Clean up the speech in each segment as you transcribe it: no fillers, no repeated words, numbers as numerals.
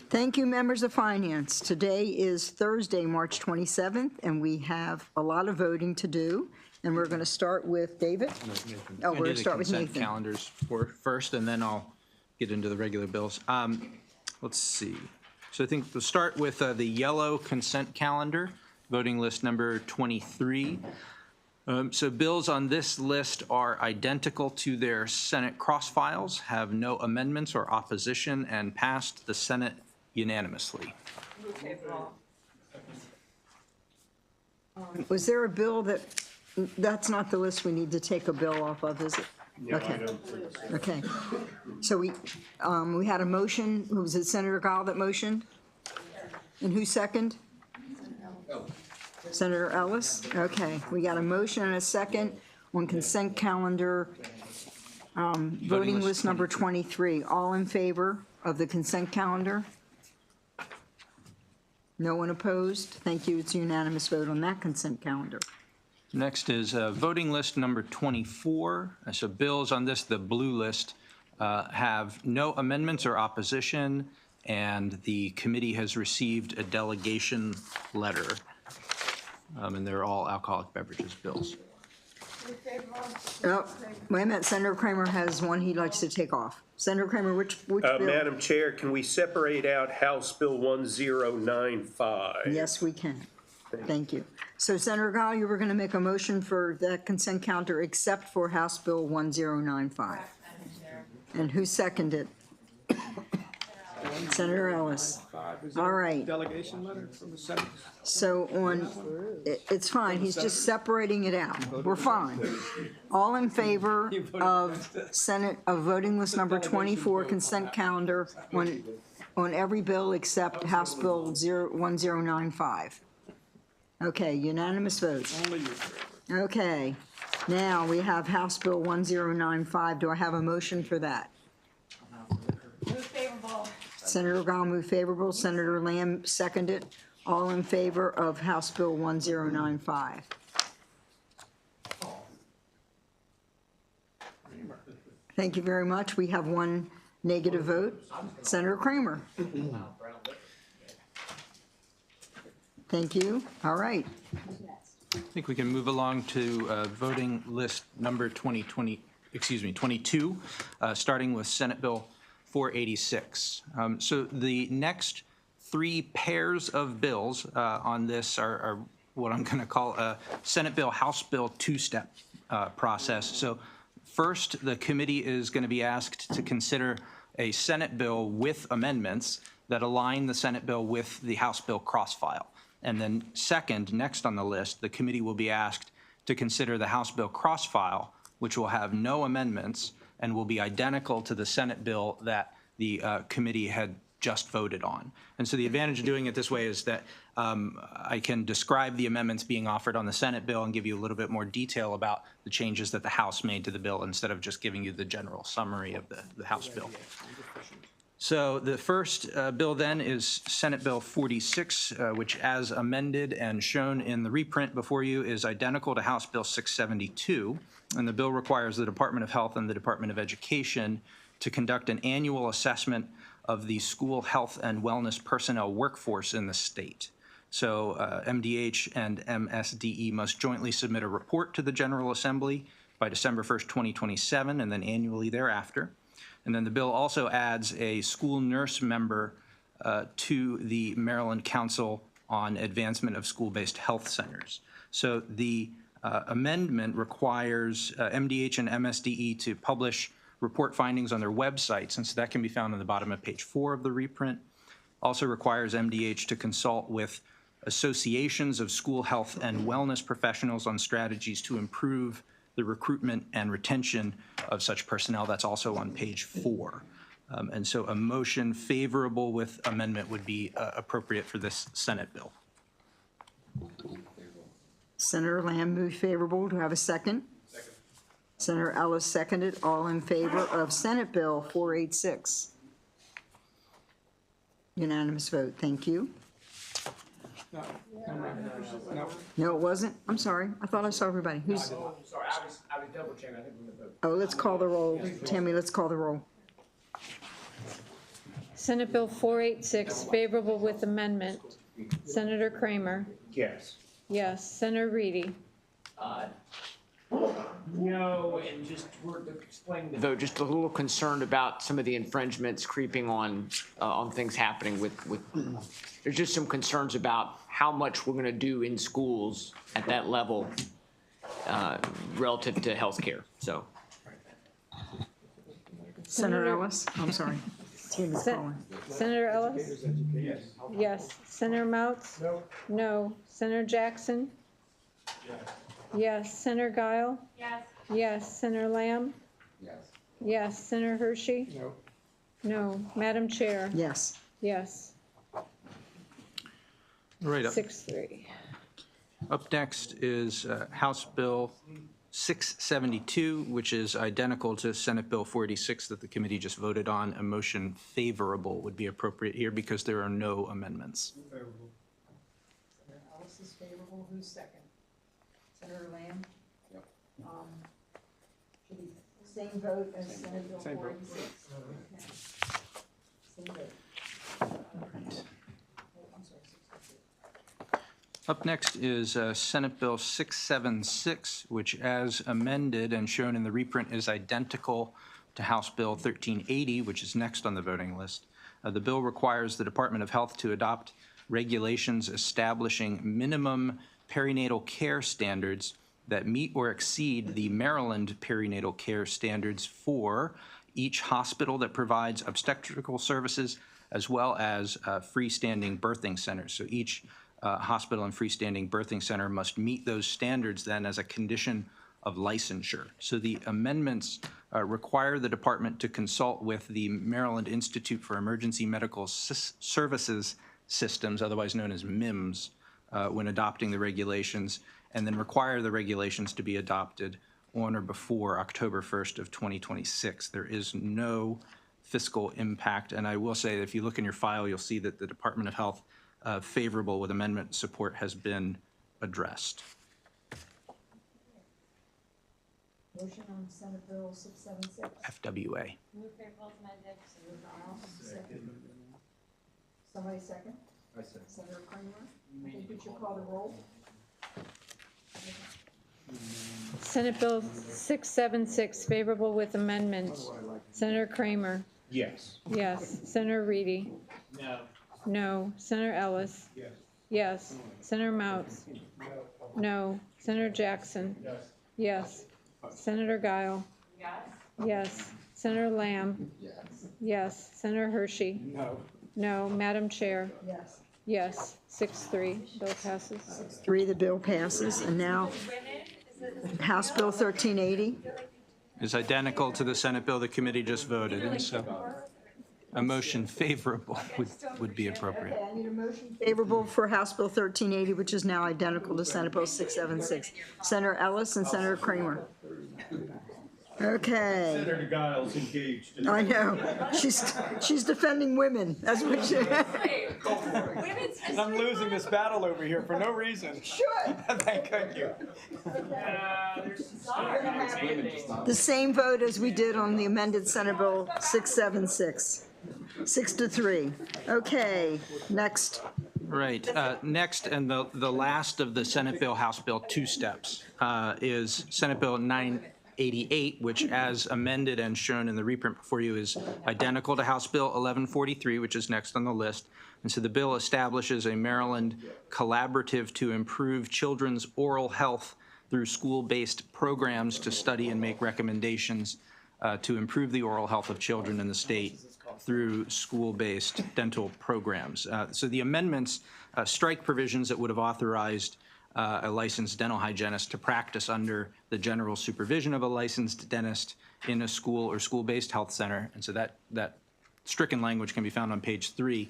Thank you, members of Finance. Today is Thursday, March 27th, and we have a lot of voting to do. And we're going to start with David. Oh, we're going to start with Nathan. Calendars first, and then I'll get into the regular bills. Let's see. So I think we'll start with the yellow consent calendar, voting list number 23. So bills on this list are identical to their Senate cross files, have no amendments or opposition, and passed the Senate unanimously. Was there a bill that's not the list we need to take a bill off of, is it? No, Okay. I don't think so. Okay. So we had a motion. Was it Senator Gall that motioned? And who seconded? Senator Ellis? Okay. We got a motion and a second on consent calendar, voting list number 23. All in favor of the consent calendar? No one opposed? Thank you. It's a unanimous vote on that consent calendar. Next is voting list number 24. So bills on this, the blue list, have no amendments or opposition, and the committee has received a delegation letter. And they're all alcoholic beverages bills. Oh, wait a minute. Senator Kramer has one he'd like to take off. Senator Kramer, which bill? Madam Chair, can we separate out House Bill 1095? Yes, we can. Thank you. So Senator Gall, you were going to make a motion for that consent calendar except for House Bill 1095. And who seconded? Senator Ellis. All right. Delegation letter from the Senate. So it's fine. He's just separating it out. We're fine. All in favor of voting list number 24 consent calendar on every bill except House Bill 1095. Okay, unanimous vote. Only you. Okay, now we have House Bill 1095. Do I have a motion for that? Move favorable. Senator Gall moved favorable. Senator Lamb seconded. All in favor of House Bill 1095. Thank you very much. We have one negative vote. Senator Kramer. Thank you. All right. I think we can move along to voting list number 22, starting with Senate Bill 486. So the next three pairs of bills on this are what I'm going to call a Senate Bill, House Bill two-step process. So first, the committee is going to be asked to consider a Senate bill with amendments that align the Senate bill with the House bill cross-file. And then second, next on the list, the committee will be asked to consider the House bill cross-file, which will have no amendments and will be identical to the Senate bill that the committee had just voted on. And so the advantage of doing it this way is that I can describe the amendments being offered on the Senate bill and give you a little bit more detail about the changes that the House made to the bill instead of just giving you the general summary of the House bill. So the first bill then is Senate Bill 46, which as amended and shown in the reprint before you is identical to House Bill 672. And the bill requires the Department of Health and the Department of Education to conduct an annual assessment of the school health and wellness personnel workforce in the state. So MDH and MSDE must jointly submit a report to the General Assembly by December 1st, 2027, and then annually thereafter. And then the bill also adds a school nurse member to the Maryland Council on Advancement of School-Based Health Centers. So the amendment requires MDH and MSDE to publish report findings on their websites, and so that can be found on the bottom of page 4 of the reprint. Also requires MDH to consult with associations of school health and wellness professionals on strategies to improve the recruitment and retention of such personnel. That's also on page 4. And so a motion favorable with amendment would be appropriate for this Senate bill. Senator Lamb moved favorable. Do I have a second? Second. Senator Ellis seconded. All in favor of Senate Bill 486? Unanimous vote. Thank you. No, it wasn't? I'm sorry. I thought I saw everybody. Who's? Sorry, I was double checking. I think we vote. Oh, let's call the roll. Tammy, let's call the roll. Senate Bill 486, favorable with amendment. Senator Kramer? Yes. Yes. Senator Reedy? No, and just, we're explaining the vote, just a little concerned about some of the infringements creeping on things happening with, there's just some concerns about how much we're gonna do in schools at that level relative to healthcare, so. Senator Ellis, I'm sorry. Tina's calling. Senator Ellis? Yes. Senator Mouts? No. Senator Jackson? Yes. Senator Guile? Yes. Yes. Senator Lamb? Yes. Senator Hershey? No. Madam Chair? Yes. Yes. Right, 6-3. up next is House Bill 672, which is identical to Senate Bill 486 that the committee just voted on. A motion favorable would be appropriate here because there are no amendments. Senator Ellis is favorable. Who's second? Senator Lamb? Yep. Should be same vote as Senate Bill 486? Same vote. Up next is Senate Bill 676, which as amended and shown in the reprint is identical to House Bill 1380, which is next on the voting list. The bill requires the Department of Health to adopt regulations establishing minimum perinatal care standards that meet or exceed the Maryland perinatal care standards for each hospital that provides obstetrical services as well as freestanding birthing centers. So each hospital and freestanding birthing center must meet those standards then as a condition of licensure. So the amendments require the department to consult with the Maryland Institute for Emergency Medical Services Systems, otherwise known as MIMS, when adopting the regulations, and then require the regulations to be adopted on or before October 1st of 2026. There is no fiscal impact, and I will say that if you look in your file, you'll see that the Department of Health favorable with amendment support has been addressed. Motion on Senate Bill 676. FWA. Move favorable as amended. Senator Giles, second. Somebody second? I second. Senator Kramer? I think we should call the roll. Senate Bill 676, favorable with amendment. Senator Kramer? Yes. Yes. Senator Reedy? No. No. Senator Ellis? Yes. Yes. Senator Mouts? No. Senator Jackson? Yes. Senator Guile? Yes. Yes. Senator Lamb? Yes. Senator Hershey? No. Madam Chair? Yes. Yes. 6-3, bill passes. 3, the bill passes, and now House Bill 1380. Is identical to the Senate bill the committee just voted, and so a motion favorable would be appropriate. I need a motion favorable for House Bill 1380, which is now identical to Senate Bill 676. Senator Ellis and Senator Kramer. Okay. Senator Giles engaged. I know. She's defending women. That's what she. I'm losing this battle over here for no reason. Should. Thank you. The same vote as we did on the amended Senate Bill 676. 6-3. Okay, next. Right. Next, and the last of the Senate bill, House Bill two steps, is Senate Bill 988, which as amended and shown in the reprint before you is identical to House Bill 1143, which is next on the list. And so the bill establishes a Maryland collaborative to improve children's oral health through school-based programs to study and make recommendations to improve the oral health of children in the state through school-based dental programs. So the amendments strike provisions that would have authorized a licensed dental hygienist to practice under the general supervision of a licensed dentist in a school or school-based health center. And so that stricken language can be found on page 3.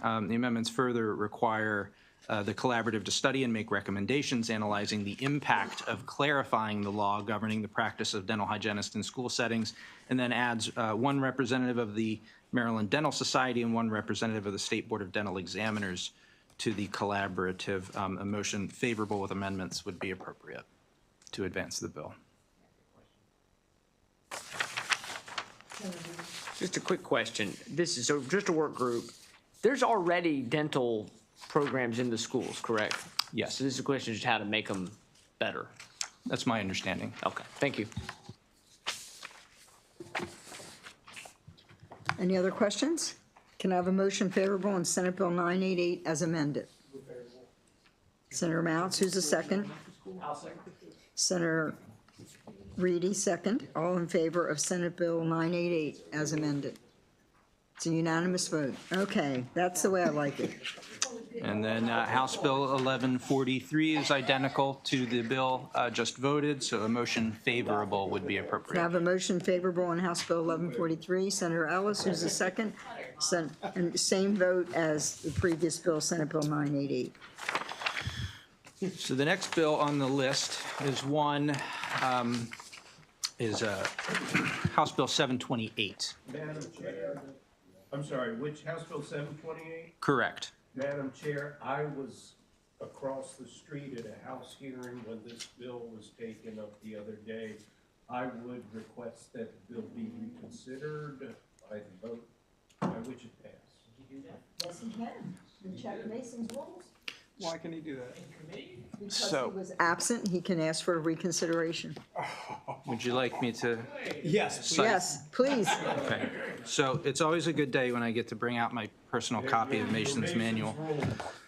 The amendments further require the collaborative to study and make recommendations analyzing the impact of clarifying the law governing the practice of dental hygienists in school settings, and then adds one representative of the Maryland Dental Society and one representative of the State Board of Dental Examiners to the collaborative. A motion favorable with amendments would be appropriate to advance the bill. Just a quick question. This is, so just a work group. There's already dental programs in the schools, correct? Yes. So this is a question just how to make them better. That's my understanding. Okay, thank you. Any other questions? Can I have a motion favorable on Senate Bill 988 as amended? Senator Mounts, who's the second? Senator Reedy, second. All in favor of Senate Bill 988 as amended? It's a unanimous vote. Okay, that's the way I like it. And then House Bill 1143 is identical to the bill just voted, so a motion favorable would be Can I appropriate. have a motion favorable on House Bill 1143? Senator Ellis, who's the second? And same vote as the previous bill, Senate Bill 988. So the next bill on the list is House Bill 728. Madam Chair, I'm sorry, which House Bill 728? Correct. Madam Chair, I was across the street at a House hearing when this bill was taken up the other day. I would request that the bill be reconsidered by the vote by which it passed. Yes, he can. You check Mason's rules. Why can he do that? Because So- he was absent, he can ask for a reconsideration. Would you like me to? Yes, cite- Yes, please. Okay. So it's always a good day when I get to bring out my personal copy of Mason's manual.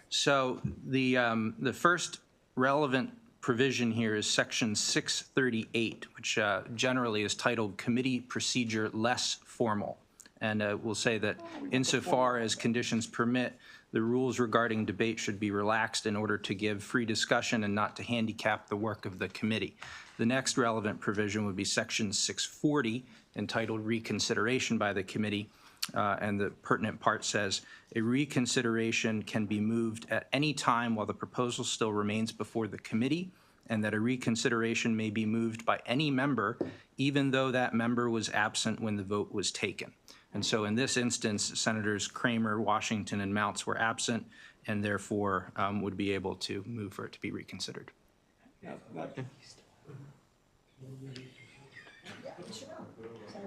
So the first relevant provision here is section 638, which generally is titled Committee Procedure Less Formal. And we'll say that insofar as conditions permit, the rules regarding debate should be relaxed in order to give free discussion and not to handicap the work of the committee. The next relevant provision would be section 640, entitled Reconsideration by the Committee. And the pertinent part says, a reconsideration can be moved at any time while the proposal still remains before the committee, and that a reconsideration may be moved by any member, even though that member was absent when the vote was taken. And so in this instance, Senators Kramer, Washington, and Mounts were absent, and therefore would be able to move for it to be reconsidered.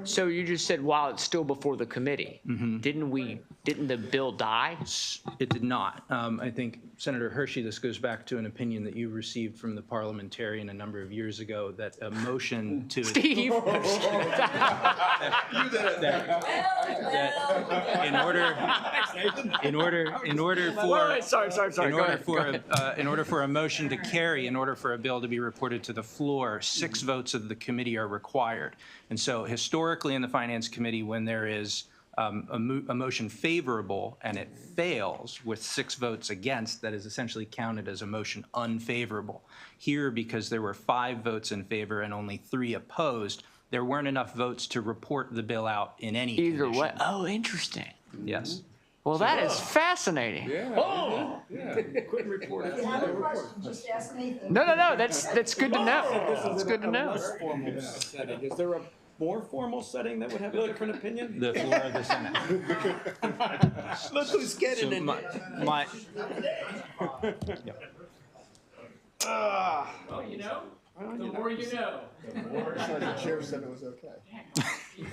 So you just said while it's still before the committee. Didn't the bill die? It did not. I think, Senator Hershey, this goes back to an opinion that you received from the parliamentarian a number of years ago, that a motion to... Steve? that in order for... Wait, sorry. In order for a motion to carry, in order for a bill to be reported to the floor, 6 votes of the committee are required. And so historically in the Finance Committee, when there is a motion favorable and it fails with 6 votes against, that is essentially counted as a motion unfavorable. Here, because there were 5 votes in favor and only 3 opposed, there weren't enough votes to report the bill out in any Either condition. way. Oh, interesting. Yes. Well, that is fascinating. Couldn't report it. If you have a question, just ask Nathan. No, that's good to know. It's good to know. Less formal setting. Is there a more formal setting that would have a different opinion? The floor of the Senate. Look who's getting So in my, there. my, The more you know. The chair said it was okay.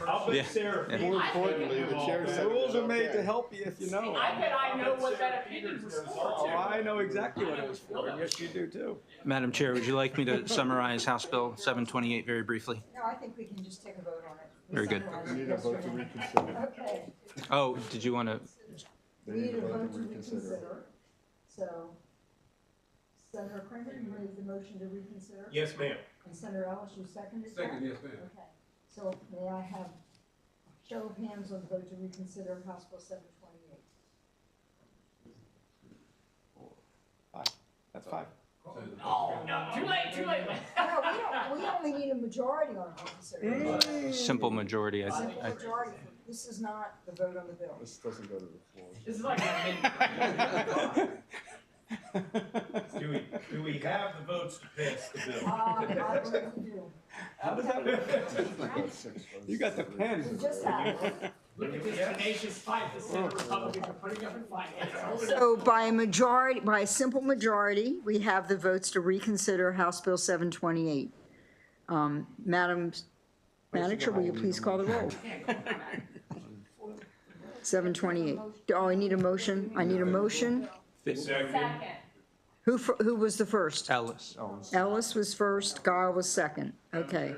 I'll bet Sarah. More importantly, the chair said The it rules was are made okay. to help you if you know. I bet I know what that opinion was for, Oh, too. I know exactly what it was for. and Yes, you do too. Madam Chair, would you like me to summarize House Bill 728 very briefly? No, I think we can just take a vote on it. Very good. We need a vote to reconsider. Okay, Oh, did you want to? we need a vote to reconsider. So, Senator Kramer, you raised the motion to reconsider? Yes, ma'am. And Senator Ellis, you seconded that? Second, yes, ma'am. Okay, so may I have show of hands on the vote to reconsider House Bill 728? That's 5. Oh, no, too late. No, we only need a majority on reconsideration. Simple majority. Simple majority. This is not the vote on the bill. This doesn't go to the floor. This is like a Do we have the votes to pass the bill? I believe we do. How does that work? You got the We pen. just have it. Look at this tenacious fight the Senate Republicans are putting up in finance. So by a majority, by a simple majority, we have the votes to reconsider House Bill 728. Madam Manager, will you please call the roll? 7:28. Oh, I need a motion. I need a motion. Who was the first? Ellis. Ellis was first, Guile was second. Okay.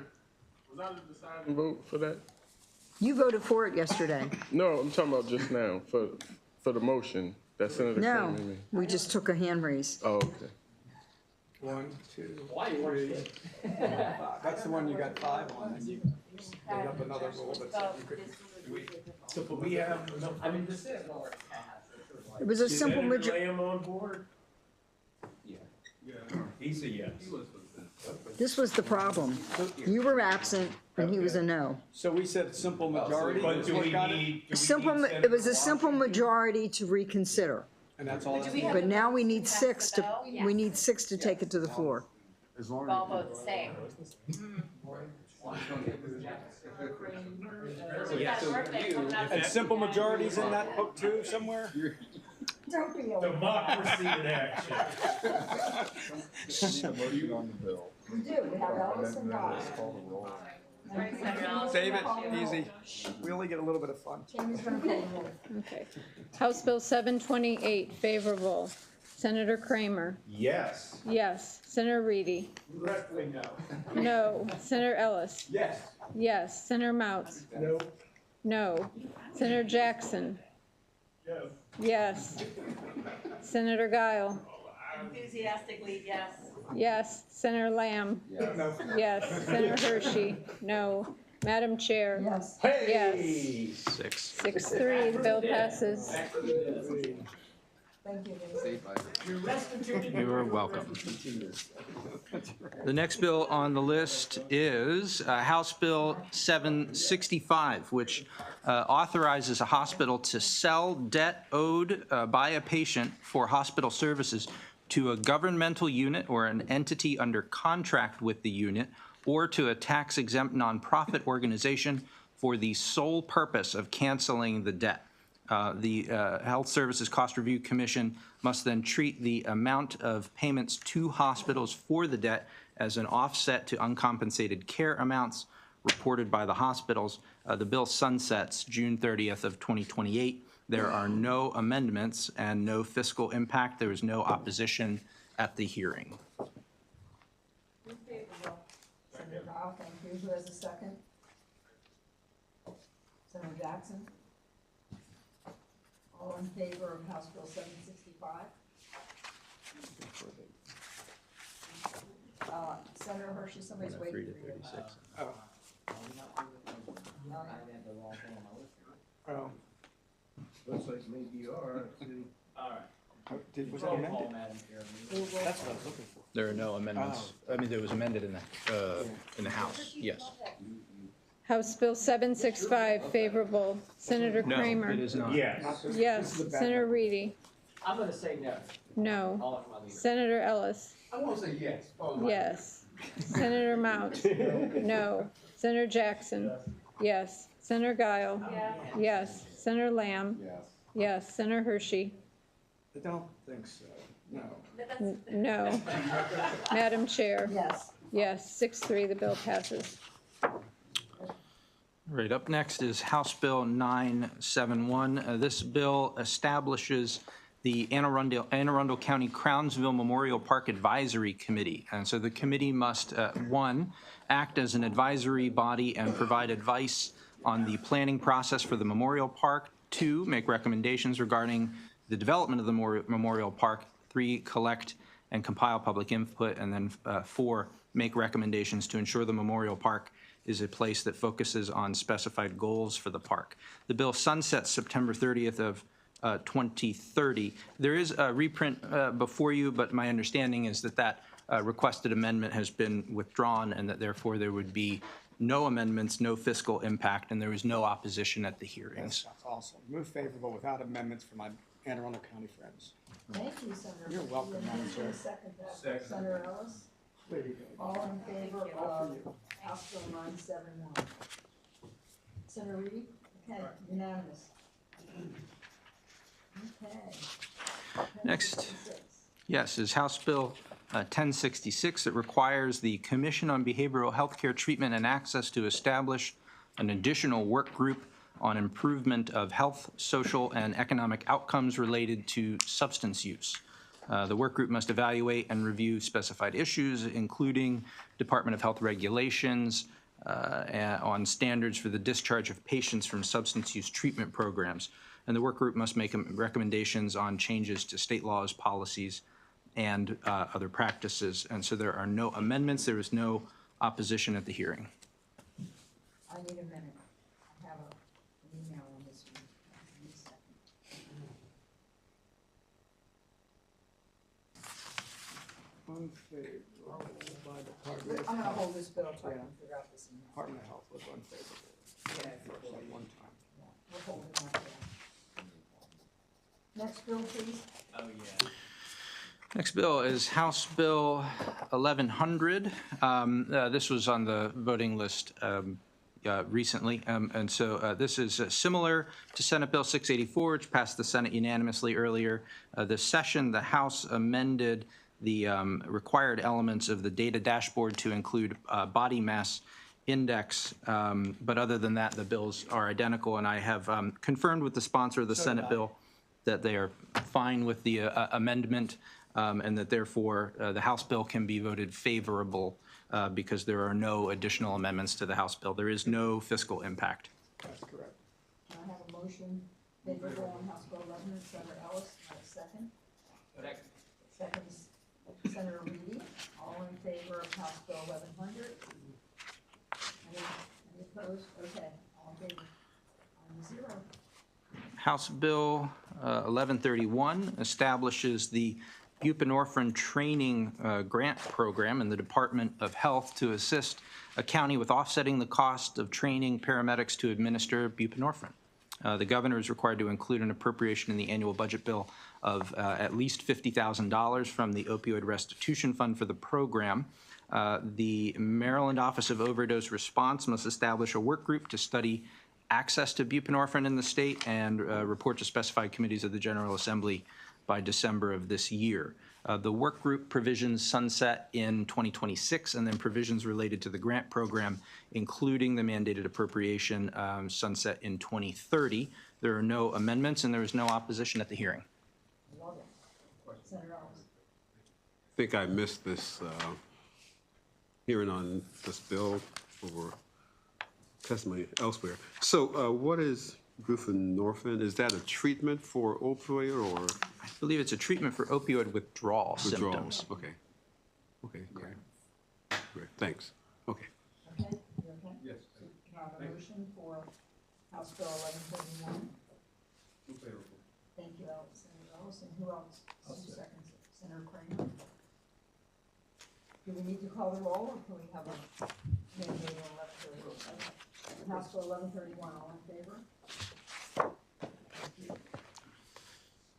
Vote for that? You voted for it yesterday. No, I'm talking about just now, for the motion that Senator No, Kramer made. we just took a hand raise. Oh, okay. 1, 2, 3. That's the one you got 5 on, and you made up another rule that said you could. So we have, I mean, this is more. It was a is simple Senator majority. Lamb on board? Yeah. He's a yes. This was the problem. You were absent and he was a no. So we said simple majority But is do what we got it, need? It was a simple majority to reconsider, and that's all. but now we need 6 to take it to the floor. As long All vote the same. And simple majorities in that book too, somewhere? Democracy in action. as motion on the bill. We do, we have Ellis and Guile. Let's call the roll. Save it, easy. We only get a little bit of fun. Tammy's gonna call the roll. Okay. House Bill 728, favorable. Senator Kramer? Yes. Yes. Senator Reedy? Directly no. No. Senator Ellis? Yes. Yes. Senator Mouts? No. No. Senator Jackson? Yes. Yes. Senator Guile? Enthusiastically, yes. Yes. Senator Lamb? No. Yes. Senator Hershey? No. Madam Chair? Yes. Yes. 6. 6-3, the bill passes. Thank you, Lisa. You're restituted. You are welcome. The next bill on the list is House Bill 765, which authorizes a hospital to sell debt owed by a patient for hospital services to a governmental unit or an entity under contract with the unit, or to a tax-exempt nonprofit organization for the sole purpose of canceling the debt. The Health Services Cost Review Commission must then treat the amount of payments to hospitals for the debt as an offset to uncompensated care amounts reported by the hospitals. The bill sunsets June 30th of 2028. There are no amendments and no fiscal impact. There was no opposition at the hearing. Senator Guile, thank you. Who has a second? Senator Jackson? All in favor of House Bill 765? Senator Hershey, somebody's waiting for you. Oh, Looks like maybe you are. was it amended? That's what I was looking for. There are no amendments. I mean, there was amended in the House, yes. House Bill 765, favorable. Senator No, Kramer? it is not. Yes. Yes. Senator Reedy? I'm gonna say no. No. I'll let my leader. Senator Ellis? I want to say yes. Yes. Senator Mount? No. Senator Jackson? Yes. Senator Guile? Yes. Senator Lamb? Yes. Yes. Senator Hershey? I don't think so, no. No. Madam Chair? Yes. Yes. 6-3, the bill passes. Right, up next is House Bill 971. This bill establishes the Anne Arundel County Crownsville Memorial Park Advisory Committee. And so the committee must, 1, act as an advisory body and provide advice on the planning process for the memorial park. 2, make recommendations regarding the development of the memorial park. 3, collect and compile public input. And then 4, make recommendations to ensure the memorial park is a place that focuses on specified goals for the park. The bill sunsets September 30th of 2030. There is a reprint before you, but my understanding is that that requested amendment has been withdrawn and that therefore there would be no amendments, no fiscal impact, and there was no opposition at the hearings. That's awesome. Move favorable without amendments for my Anne Arundel County friends. Thank you, Senator. You're welcome, Madam Chair. Second that. Second. Senator Ellis? There you go. All in favor of House Bill 971? Senator Reedy? Okay, unanimous. Okay. Next. Yes, is House Bill 1066 that requires the Commission on Behavioral Healthcare Treatment and Access to establish an additional work group on improvement of health, social, and economic outcomes related to substance use. The work group must evaluate and review specified issues, including Department of Health regulations on standards for the discharge of patients from substance use treatment programs. And the work group must make recommendations on changes to state laws, policies, and other practices. And so there are no amendments. There is no opposition at the hearing. I need a minute. I have an email on this one. Give me a second. Unfavorable by Department of I'm gonna Health. hold this bill till I can figure out this email. Department of Health was unfavorable. Yeah, At one time. we're holding that there. Next bill, please. Next bill is House Bill 1100. This was on the voting list recently, and so this is similar to Senate Bill 684, which passed the Senate unanimously earlier this session. The House amended the required elements of the data dashboard to include body mass index, but other than that, the bills are identical, and I have confirmed with the sponsor of the Senate bill that they are fine with the amendment, and that therefore the House bill can be voted favorable because there are no additional amendments to the House bill. There is no fiscal impact. That's correct. Can I have a motion favorable on House Bill 11, Senator Ellis, have a second? Second, Senator Reedy, all in favor of House Bill 1100? Any opposed? Okay, all in favor? 0. House Bill 1131 establishes the buprenorphine training grant program in the Department of Health to assist a county with offsetting the cost of training paramedics to administer buprenorphine. The governor is required to include an appropriation in the annual budget bill of at least $50,000 from the opioid restitution fund for the program. The Maryland Office of Overdose Response must establish a work group to study access to buprenorphine in the state and report to specified committees of the General Assembly by December of this year. The work group provisions sunset in 2026, and then provisions related to the grant program, including the mandated appropriation, sunset in 2030. There are no amendments, and there is no opposition at the hearing. Love it. Senator Ellis. I think I missed this hearing on this bill for testimony elsewhere. So what is buprenorphine? Is that a treatment for opioid or I believe it's a treatment for opioid withdrawal symptoms. Okay. Okay, great. Great, thanks. Okay. Okay, you okay? Yes. Can I have a motion for House Bill 1131? Thank you, Senator Ellis, and who else? 2 seconds. Senator Kramer? Do we need to call the roll, or can we have a mandate on 1131? Okay. House Bill 1131, all in favor?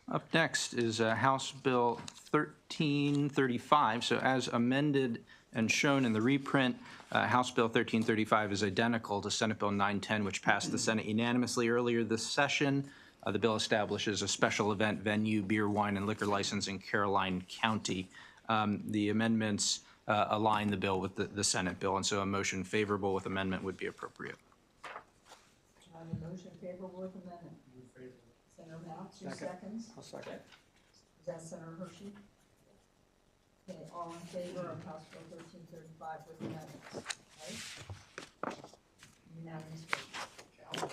Up next is House Bill 1335. So as amended and shown in the reprint, House Bill 1335 is identical to Senate Bill 910, which passed the Senate unanimously earlier this session. The bill establishes a special event venue, beer, wine, and liquor license in Caroline County. The amendments align the bill with the Senate bill, and so a motion favorable with amendment would be appropriate. I have a motion favorable with amendment. Senator Mount, 2 Second. seconds. I'll second. Is that Senator Hershey? Okay, all in favor of House Bill 1335 with amendments, right? Unanimous vote.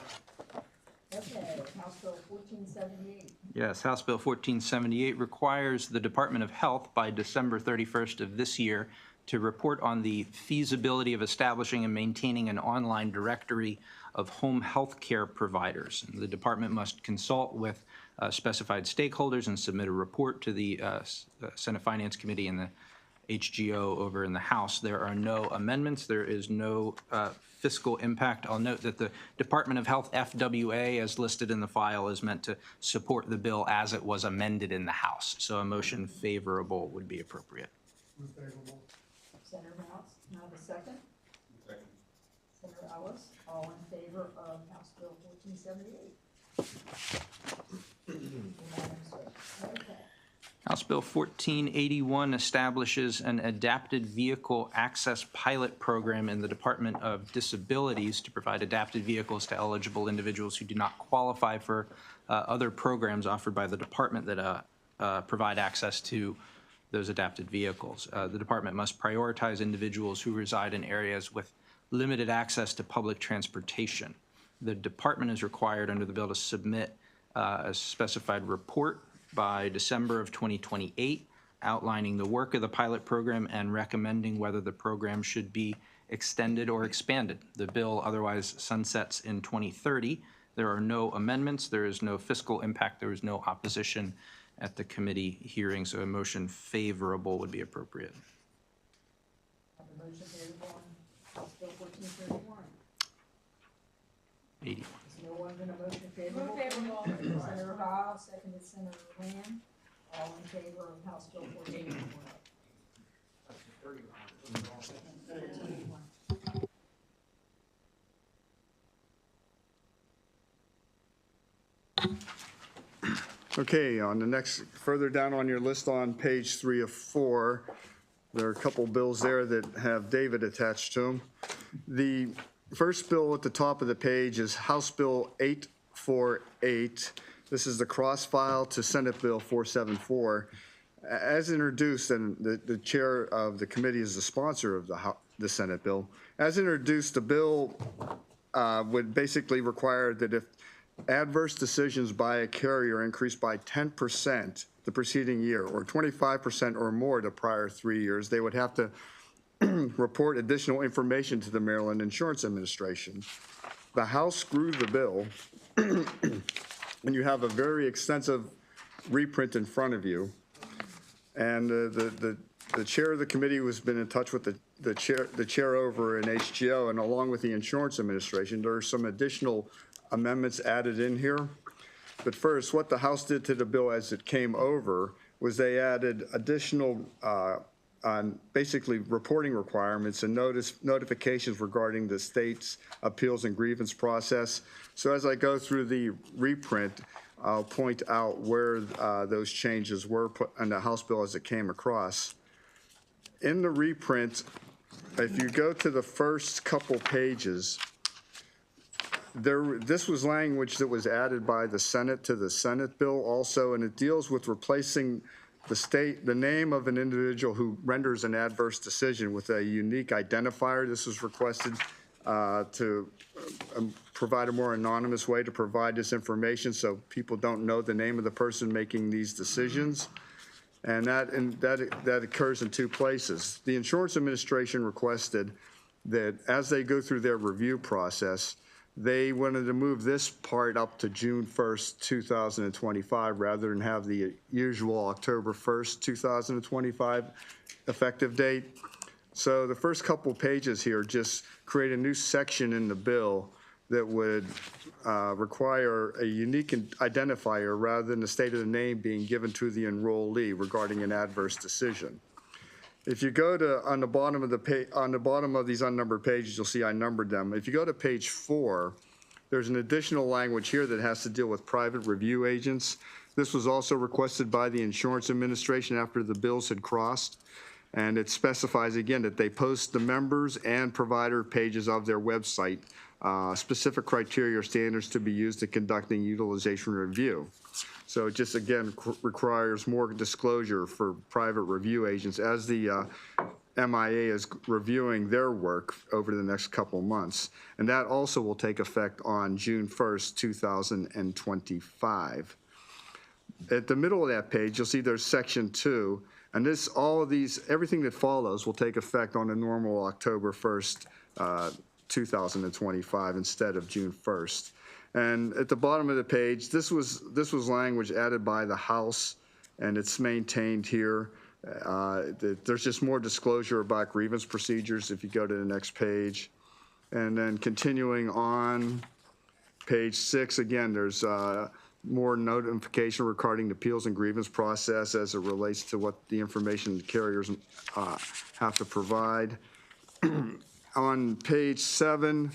Okay, House Bill 1478. Yes, House Bill 1478 requires the Department of Health by December 31st of this year to report on the feasibility of establishing and maintaining an online directory of home health care providers. The department must consult with specified stakeholders and submit a report to the Senate Finance Committee and the HGO over in the House. There are no amendments. There is no fiscal impact. I'll note that the Department of Health FWA, as listed in the file, is meant to support the bill as it was amended in the House. So a motion favorable would be appropriate. Senator Mount, can I have a second? Second. Senator Ellis, all in favor of House Bill 1478? Unanimous vote. Okay. House Bill 1481 establishes an adapted vehicle access pilot program in the Department of Disabilities to provide adapted vehicles to eligible individuals who do not qualify for other programs offered by the department that provide access to those adapted vehicles. The department must prioritize individuals who reside in areas with limited access to public transportation. The department is required under the bill to submit a specified report by December of 2028, outlining the work of the pilot program and recommending whether the program should be extended or expanded. The bill otherwise sunsets in 2030. There are no amendments. There is no fiscal impact. There is no opposition at the committee hearing, so a motion favorable would be appropriate. Have a motion favorable on House Bill 1431. 81. Is no one going to motion favorable? Favorable. Senator Howe, seconded Senator Lamb. All in favor of House Bill 1431. Okay, on the next, further down on your list on page 3 of 4, there are a couple bills there that have David attached to them. The first bill at the top of the page is House Bill 848. This is the cross-file to Senate Bill 474. As introduced, and the chair of the committee is the sponsor of the Senate bill. As introduced, the bill would basically require that if adverse decisions by a carrier increase by 10% the preceding year, or 25% or more the prior 3 years, they would have to report additional information to the Maryland Insurance Administration. The House screwed the bill, and you have a very extensive reprint in front of you. And the chair of the committee has been in touch with the chair over in HGO, and along with the Insurance Administration, there are some additional amendments added in here. But first, what the House did to the bill as it came over was they added additional basically reporting requirements and notifications regarding the state's appeals and grievance process. So as I go through the reprint, I'll point out where those changes were put in the House bill as it came across. In the reprint, if you go to the first couple pages, this was language that was added by the Senate to the Senate bill also, and it deals with replacing the name of an individual who renders an adverse decision with a unique identifier. This was requested to provide a more anonymous way to provide this information so people don't know the name of the person making these decisions. And that occurs in two places. The Insurance Administration requested that as they go through their review process, they wanted to move this part up to June 1st, 2025, rather than have the usual October 1st, 2025 effective date. So the first couple pages here just create a new section in the bill that would require a unique identifier rather than the state of the name being given to the enrollee regarding an adverse decision. If you go to, on the bottom of the page, on the bottom of these unnumbered pages, you'll see I numbered them. If you go to page 4, there's an additional language here that has to deal with private review agents. This was also requested by the Insurance Administration after the bills had crossed. And it specifies again that they post the members and provider pages of their website, specific criteria or standards to be used in conducting utilization review. So it just, again, requires more disclosure for private review agents as the MIA is reviewing their work over the next couple months. And that also will take effect on June 1st, 2025. At the middle of that page, you'll see there's section 2. And this, all of these, everything that follows will take effect on a normal October 1st, 2025 instead of June 1st. And at the bottom of the page, this was language added by the House, and it's maintained here. There's just more disclosure about grievance procedures if you go to the next page. And then continuing on page 6, again, there's more notification regarding the appeals and grievance process as it relates to what the information the carriers have to provide. On page 7,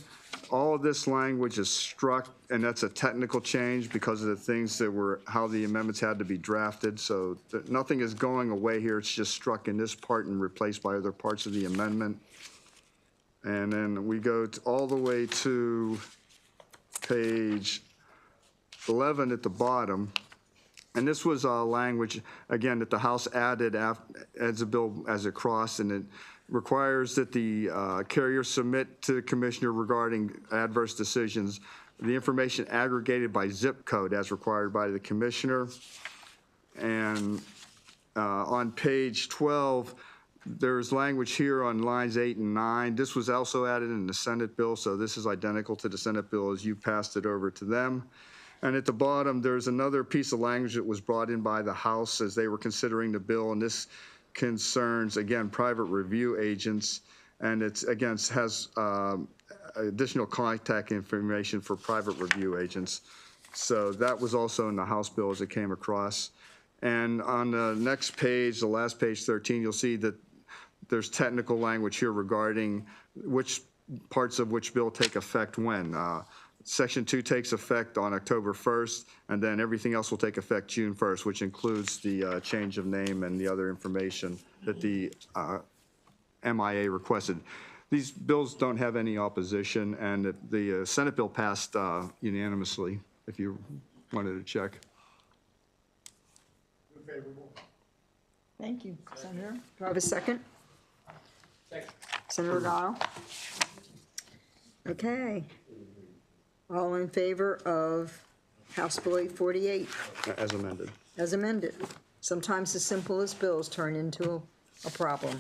all of this language is struck, and that's a technical change because of the things that were, how the amendments had to be drafted. So nothing is going away here, it's just struck in this part and replaced by other parts of the amendment. And then we go all the way to page 11 at the bottom. And this was language, again, that the House added as a bill as it crossed, and it requires that the carrier submit to the commissioner regarding adverse decisions the information aggregated by zip code as required by the commissioner. And on page 12, there's language here on lines 8 and 9. This was also added in the Senate bill, so this is identical to the Senate bill as you passed it over to them. And at the bottom, there's another piece of language that was brought in by the House as they were considering the bill, and this concerns, again, private review agents, and it's, again, has additional contact information for private review agents. So that was also in the House bill as it came across. And on the next page, the last page 13, you'll see that there's technical language here regarding which parts of which bill take effect when. Section 2 takes effect on October 1st, and then everything else will take effect June 1st, which includes the change of name and the other information that the MIA requested. These bills don't have any opposition, and the Senate bill passed unanimously, if you wanted to check. Favorable. Thank you, Senator. Do I have a second? Second. Senator Dial? Okay. All in favor of House Bill 848 As amended. as amended? Sometimes the simplest bills turn into a problem.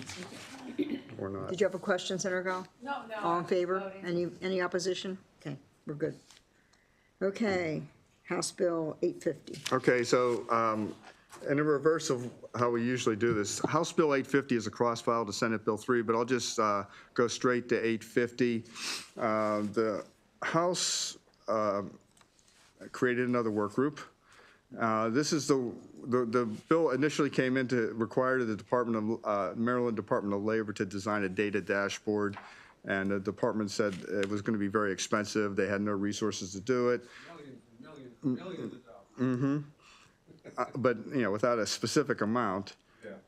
Or not. Did you have a question, Senator Gall? No. All in favor? Voting. Any opposition? Okay, we're good. Okay, House Bill 850. Okay, so in the reverse of how we usually do this, House Bill 850 is a cross-file to Senate Bill 3, but I'll just go straight to 850. The House created another work group. This is the bill initially came in to require the Maryland Department of Labor to design a data dashboard, and the department said it was going to be very expensive. They had no resources to do it. Millions of dollars. Mm-hmm. But, you know, without a specific amount.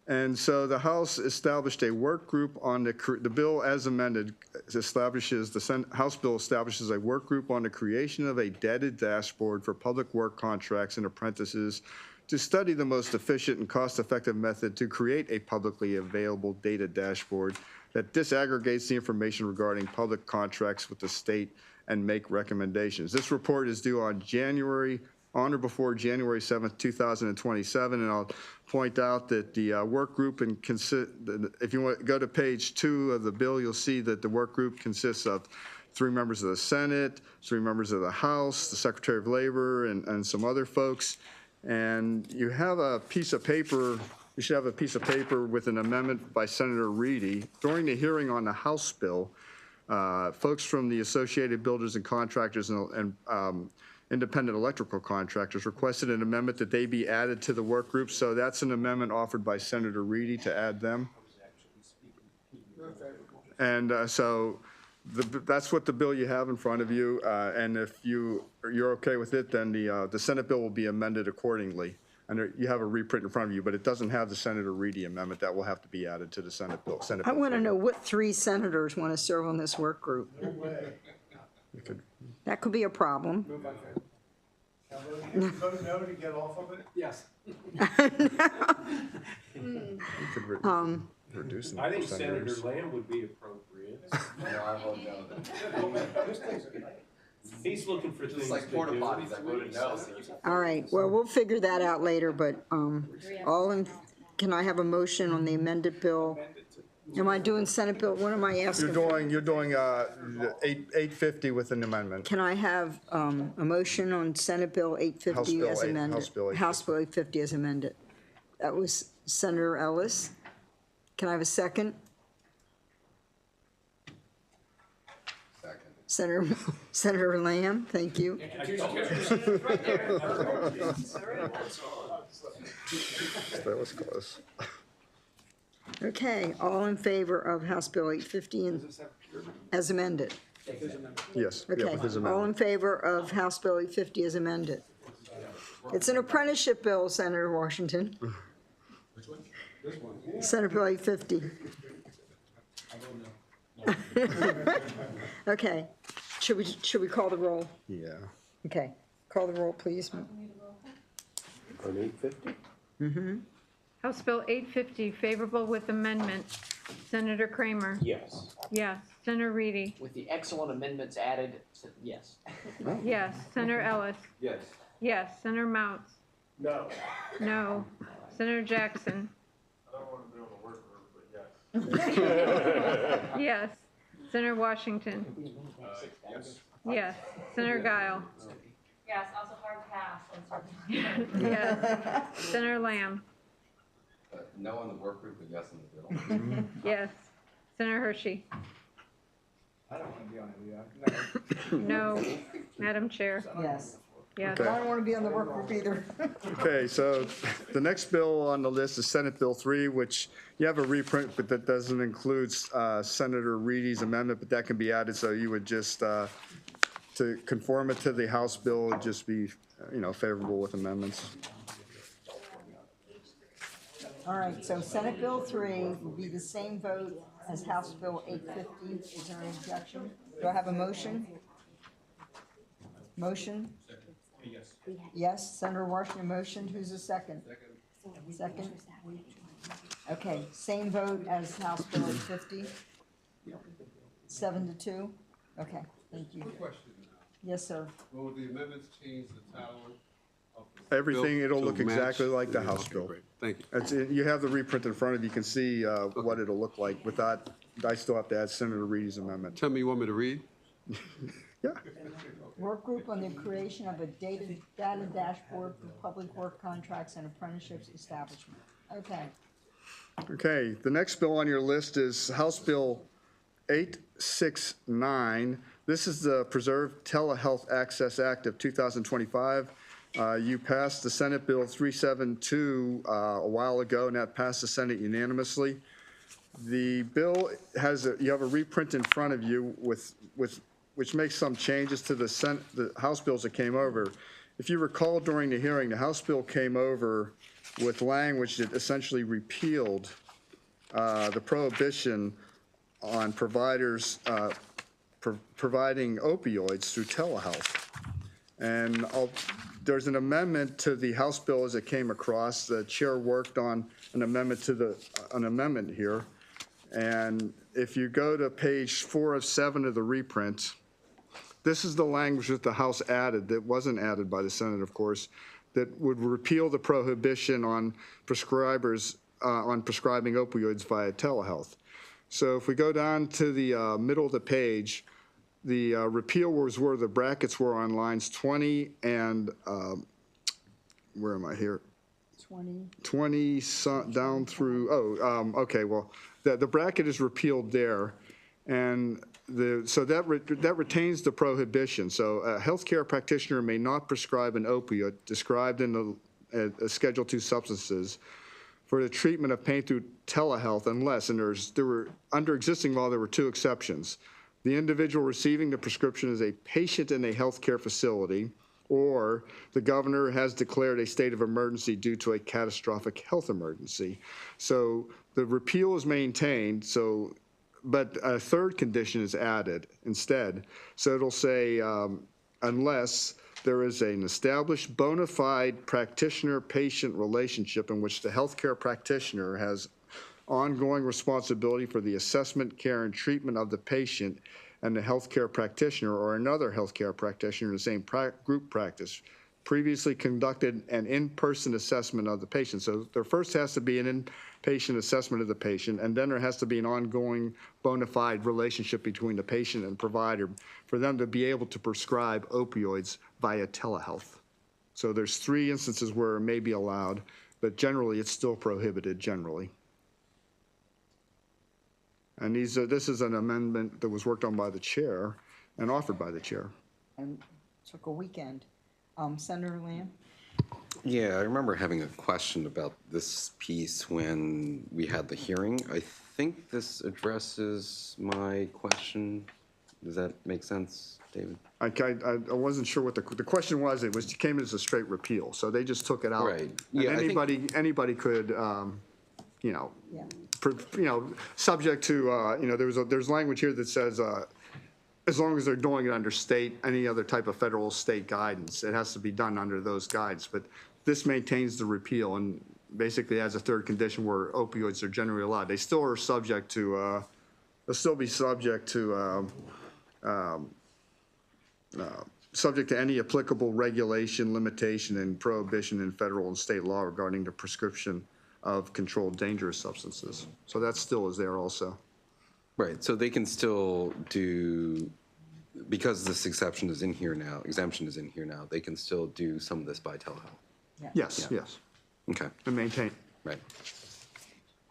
And so the House established a work group on the bill as amended establishes, House bill establishes a work group on the creation of a data dashboard for public work contracts and apprentices to study the most efficient and cost-effective method to create a publicly available data dashboard that disaggregates the information regarding public contracts with the state and make recommendations. This report is due on or before January 7th, 2027, and I'll point out that the work group, if you want to go to page 2 of the bill, you'll see that the work group consists of 3 members of the Senate, 3 members of the House, the Secretary of Labor, and some other folks. And you have a piece of paper, you should have a piece of paper with an amendment by Senator Reedy. During the hearing on the House bill, folks from the Associated Builders and Contractors and independent electrical contractors requested an amendment that they be added to the work group. So that's an amendment offered by Senator Reedy to add them. And so that's what the bill you have in front of you. And if you're okay with it, then the Senate bill will be amended accordingly. And you have a reprint in front of you, but it doesn't have the Senator Reedy amendment. That will have to be added to the Senate bill. I want to know what 3 senators want to serve on this work group. That could be a problem. Vote no to get off of it? Yes. Reduce I think Senator Lamb would be appropriate. He's looking for things to do. All right, well, we'll figure that out later, but can I have a motion on the amended bill? Am I doing Senate bill? What am I asking? You're doing 850 with an amendment. Can I have a motion on Senate Bill 850 as amended? House Bill 850. 850 as amended. That was Senator Ellis. Can I have a second? Senator Lamb, thank you. That was close. Okay, all in favor of House Bill 850 and as amended. Yes, yeah, Okay, with his all amendment. in favor of House Bill 850 as amended? It's an apprenticeship bill, Senator Washington. Senate Bill 850. Okay, should we call the roll? Yeah. Okay, call the roll, please. On 850? House Bill 850, favorable with amendment. Senator Kramer? Yes. Yes. Senator Reedy? With the excellent amendments added, yes. Yes. Senator Ellis? Yes. Yes. Senator Mounts? No. No. Senator Jackson? I don't want to be on the work group, but yes. Yes. Senator Washington? Yes. Yes. Senator Guile? Yes, also hard pass on certain. Yes. Senator Lamb? No on the work group, but yes on the bill. Yes. Senator Hershey? I don't want to be on it, yeah. No. Madam Chair? Yes. Yes. I don't want to be on the work group either. Okay, so the next bill on the list is Senate Bill 3, which you have a reprint, but that doesn't include Senator Reedy's amendment, but that can be added, so you would just, to conform it to the House bill, it'd just be, favorable with amendments. All right, so Senate Bill 3 will be the same vote as House Bill 850. Is there an objection? Do I have a motion? Motion? Yes. Yes, Senator Washington motioned. Who's the second? Second. Okay, same vote as House Bill 850? 7-2? Okay, thank you. Question. Yes, sir. Will the amendments change the title of the Everything, bill it'll to look match exactly like the House okay, bill. great. Thank you. You have the reprint in front of you. You can see what it'll look like. With that, I still have to add Senator Reedy's amendment. Tell me you want me to read? Yeah. Work group on the creation of a data dashboard for public work contracts and apprenticeships establishment. Okay. Okay, the next bill on your list is House Bill 869. This is the Preserve Telehealth Access Act of 2025. You passed the Senate Bill 372 a while ago, and that passed the Senate unanimously. The bill has you have a reprint in front of you which makes some changes to the House bills that came over. If you recall during the hearing, the House bill came over with language that essentially repealed the prohibition on providers providing opioids through telehealth. And there's an amendment to the House bill as it came across. The chair worked on an amendment to an amendment here. And if you go to page 4 of 7 of the reprint, this is the language that the House added that wasn't added by the Senate, of course, that would repeal the prohibition on prescribers on prescribing opioids via telehealth. So if we go down to the middle of the page, the repeal was where the brackets were on lines 20 and, where am I here? 20 down through, okay, well, the bracket is repealed there. And so that retains the prohibition. So a healthcare practitioner may not prescribe an opioid described in the Schedule II substances for the treatment of pain through telehealth unless, and under existing law, there were 2 exceptions. The individual receiving the prescription is a patient in a healthcare facility, or the governor has declared a state of emergency due to a catastrophic health emergency. So the repeal is maintained, but a third condition is added instead. So it'll say, unless there is an established bona fide practitioner-patient relationship in which the healthcare practitioner has ongoing responsibility for the assessment, care, and treatment of the patient, and the healthcare practitioner or another healthcare practitioner in the same group practice previously conducted an in-person assessment of the patient. So there first has to be an inpatient assessment of the patient, and then there has to be an ongoing bona fide relationship between the patient and provider for them to be able to prescribe opioids via telehealth. So there's 3 instances where it may be allowed, but generally it's still prohibited generally. And this is an amendment that was worked on by the chair and offered by the chair. And took a weekend. Senator Lamb? Yeah, I remember having a question about this piece when we had the hearing. I think this addresses my question. Does that make sense, David? I wasn't sure what the question was. It came as a straight repeal, so they just took it out. Right. And Yeah, I think- anybody could, subject to, there's language here that says, as long as they're doing it under any other type of federal or state guidance, it has to be done under those guides. But this maintains the repeal and basically adds a third condition where opioids are generally allowed. They still are subject to, they'll still be subject to any applicable regulation, limitation, and prohibition in federal and state law regarding the prescription of controlled dangerous substances. So that still is there also. Right, so they can still do, because this exemption is in here now, they can still do some of this by telehealth. Yes, yes, Okay, and maintain. right.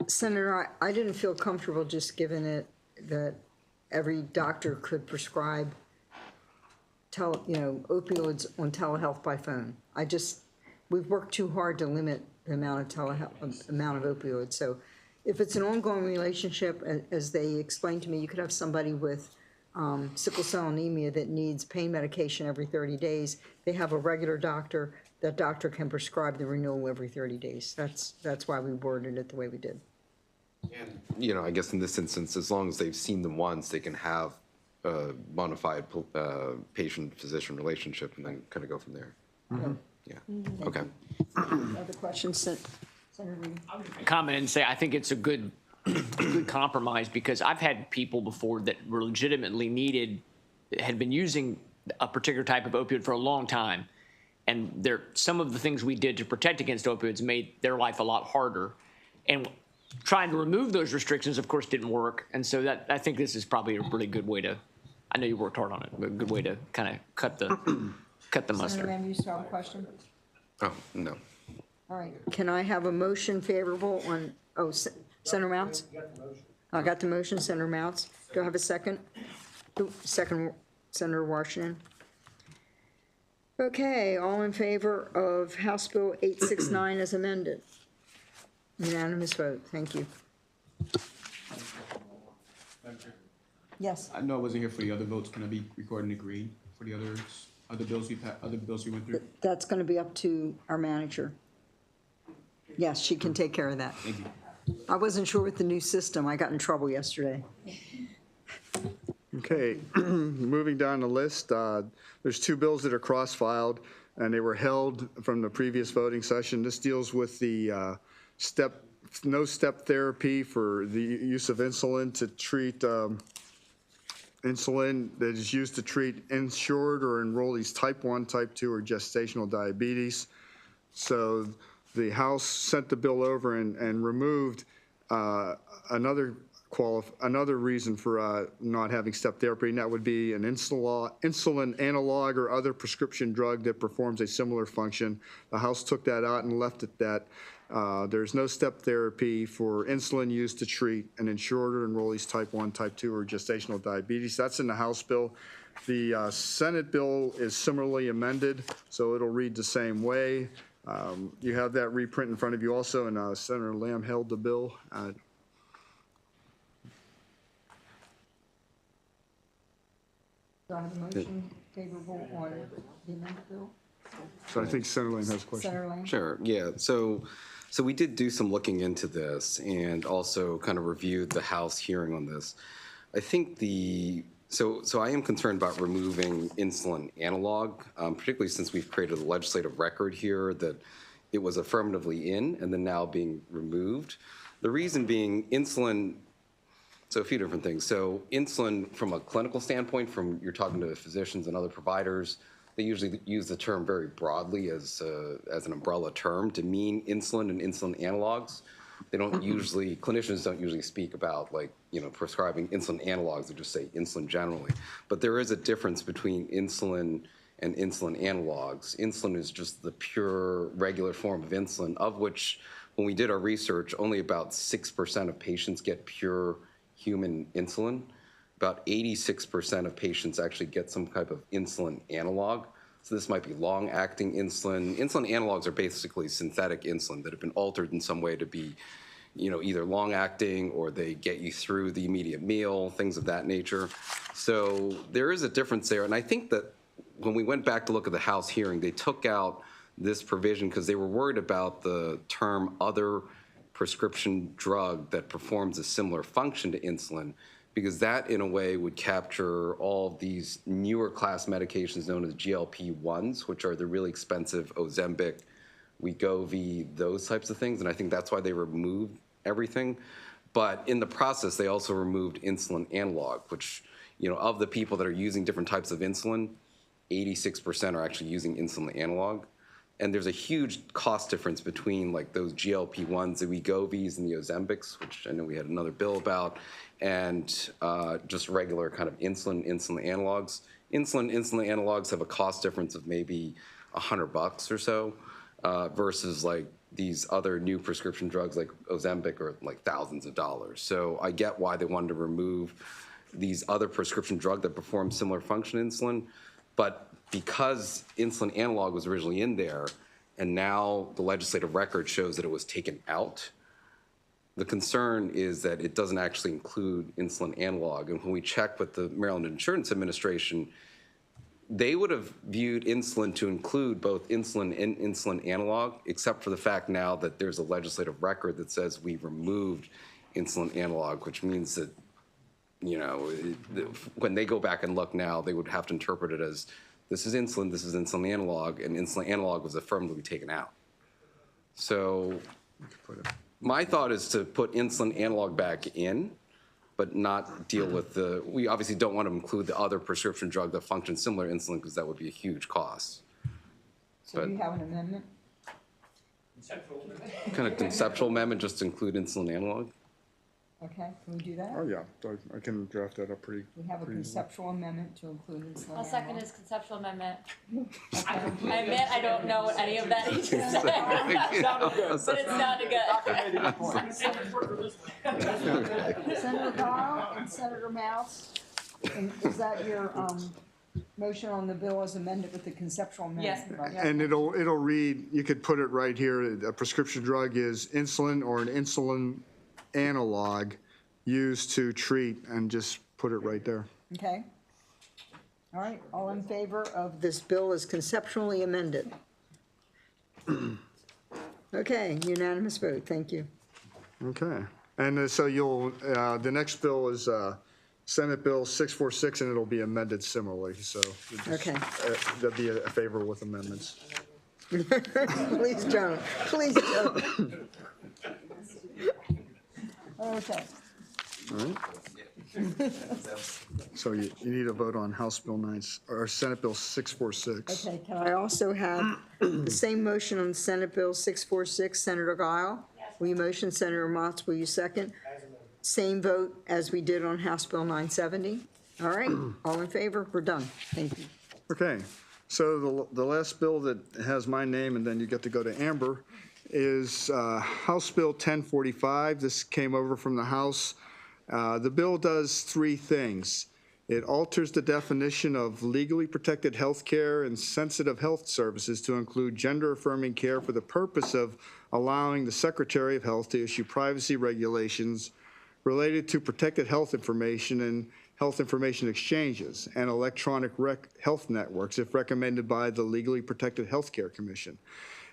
Senator, I didn't feel comfortable just giving it that every doctor could prescribe opioids on telehealth by phone. We've worked too hard to limit the amount of opioids. So if it's an ongoing relationship, as they explained to me, you could have somebody with sickle cell anemia that needs pain medication every 30 days. They have a regular doctor. That doctor can prescribe the renewal every 30 days. That's why we worded it the way we did. And, I guess in this instance, as long as they've seen them once, they can have a bona fide patient-physician relationship and then kind of go from there. Yeah, okay. Other questions, Senator Reed? Comment and say, I think it's a good compromise, because I've had people before that were legitimately had been using a particular type of opioid for a long time. And some of the things we did to protect against opioids made their life a lot harder. And trying to remove those restrictions, of course, didn't work. And so I think this is probably a really good way to, I know you worked hard on it, but a good way to kind of cut the mustard. Senator Lamb, you still have a question? Oh, no. All right, can I have a motion favorable on, Senator Mounts? I got the motion, Senator Mounts. Do I have a second? Second, Senator Washington. Okay, all in favor of House Bill 869 as amended? Unanimous vote, thank you. Yes, I know I wasn't here for the other votes. Can I be recorded and agreed for the other bills we went through? that's going to be up to our manager. Yes, she can take care of that. Thank you. I wasn't sure with the new system. I got in trouble yesterday. Okay, moving down the list, there's two bills that are cross-filed, and they were held from the previous voting session. This deals with the no-step therapy for the use of insulin to treat insulin that is used to treat insured or enrollees type 1, type 2, or gestational diabetes. So the House sent the bill over and removed another reason for not having step therapy, and that would be an insulin analog or other prescription drug that performs a similar function. The House took that out and left it that there's no step therapy for insulin used to treat an insured or enrollees type 1, type 2, or gestational diabetes. That's in the House bill. The Senate bill is similarly amended, so it'll read the same way. You have that reprint in front of you also, and Senator Lamb held the bill. Do I have a motion favorable on the amended bill? So I think Senator Lamb has a question. Senator Lamb? Sure, yeah. So we did do some looking into this and also kind of reviewed the House hearing on this. I think so I am concerned about removing insulin analog, particularly since we've created a legislative record here that it was affirmatively in and then now being removed. The reason being insulin, so a few different things. So insulin from a clinical standpoint, you're talking to physicians and other providers, they usually use the term very broadly as an umbrella term to mean insulin and insulin analogs. They don't usually, clinicians don't usually speak about prescribing insulin analogs, they just say insulin generally. But there is a difference between insulin and insulin analogs. Insulin is just the pure regular form of insulin, of which when we did our research, only about 6% of patients get pure human insulin. About 86% of patients actually get some type of insulin analog. So this might be long-acting insulin. Insulin analogs are basically synthetic insulin that have been altered in some way to be, either long-acting or they get you through the immediate meal, things of that nature. So there is a difference there. And I think that when we went back to look at the House hearing, they took out this provision because they were worried about the term other prescription drug that performs a similar function to insulin, because that in a way would capture all of these newer class medications known as GLP-1s, which are the really expensive Ozempic, Wegovy, those types of things. And I think that's why they removed everything. But in the process, they also removed insulin analog, which, of the people that are using different types of insulin, 86% are actually using insulin analog. And there's a huge cost difference between like those GLP-1s, the Wegovys and the Ozempics, which I know we had another bill about, and just regular kind of insulin analogs. Insulin analogs have a cost difference of maybe $100 or so, versus like these other new prescription drugs like Ozempic are like thousands of dollars. So I get why they wanted to remove these other prescription drug that perform similar function to insulin, but because insulin analog was originally in there, and now the legislative record shows that it was taken out, the concern is that it doesn't actually include insulin analog. And when we checked with the Maryland Insurance Administration, they would have viewed insulin to include both insulin and insulin analog, except for the fact now that there's a legislative record that says we removed insulin analog, which means that, when they go back and look now, they would have to interpret it as this is insulin analog, and insulin analog was affirmatively taken out. So my thought is to put insulin analog back in, but not deal with we obviously don't want to include the other prescription drug that functions similar to insulin because that would be a huge cost. So do you have an amendment? Kind of conceptual amendment, just to include insulin analog? Okay, can we do that? Oh, yeah, I can draft that up pretty. We have a conceptual amendment to include insulin. I'll second analog. his conceptual amendment. I admit I don't know what any of that he just said, but it sounded good. Senator Dial and Senator Mouse, and is that your motion on the bill as amended with the conceptual amendment? Yes. And it'll read, you could put it right here, a prescription drug is insulin or an insulin analog used to treat, and just put it right there. Okay. All right, all in favor of this bill as conceptually amended? Okay, unanimous vote, thank you. Okay, and so the next bill is Senate Bill 646, and it'll be amended similarly, so. Okay. There'll be a favor with amendments. Please don't, please don't. Okay. All right. So you need a vote on House Bill 9, or Senate Bill 646. Okay, can I also have the same motion on Senate Bill 646, Senator Guile? Will you motion, Senator Motz, will you second? Same vote as we did on House Bill 970? All right, all in favor? We're done. Thank you. Okay, so the last bill that has my name, and then you get to go to Amber, is House Bill 1045. This came over from the House. The bill does three things. It alters the definition of legally protected health care and sensitive health services to include gender-affirming care for the purpose of allowing the Secretary of Health to issue privacy regulations related to protected health information and health information exchanges and electronic health networks if recommended by the Legally Protected Healthcare Commission.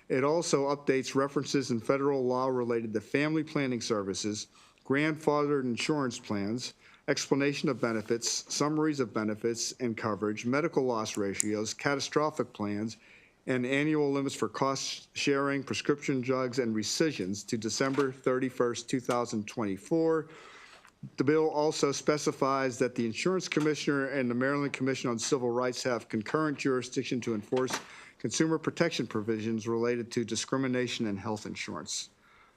It also updates references in federal law related to family planning services, grandfathered insurance plans, explanation of benefits, summaries of benefits and coverage, medical loss ratios, catastrophic plans, and annual limits for cost sharing, prescription drugs, and rescissions to December 31st, 2024. The bill also specifies that the Insurance Commissioner and the Maryland Commission on Civil Rights have concurrent jurisdiction to enforce consumer protection provisions related to discrimination in health insurance.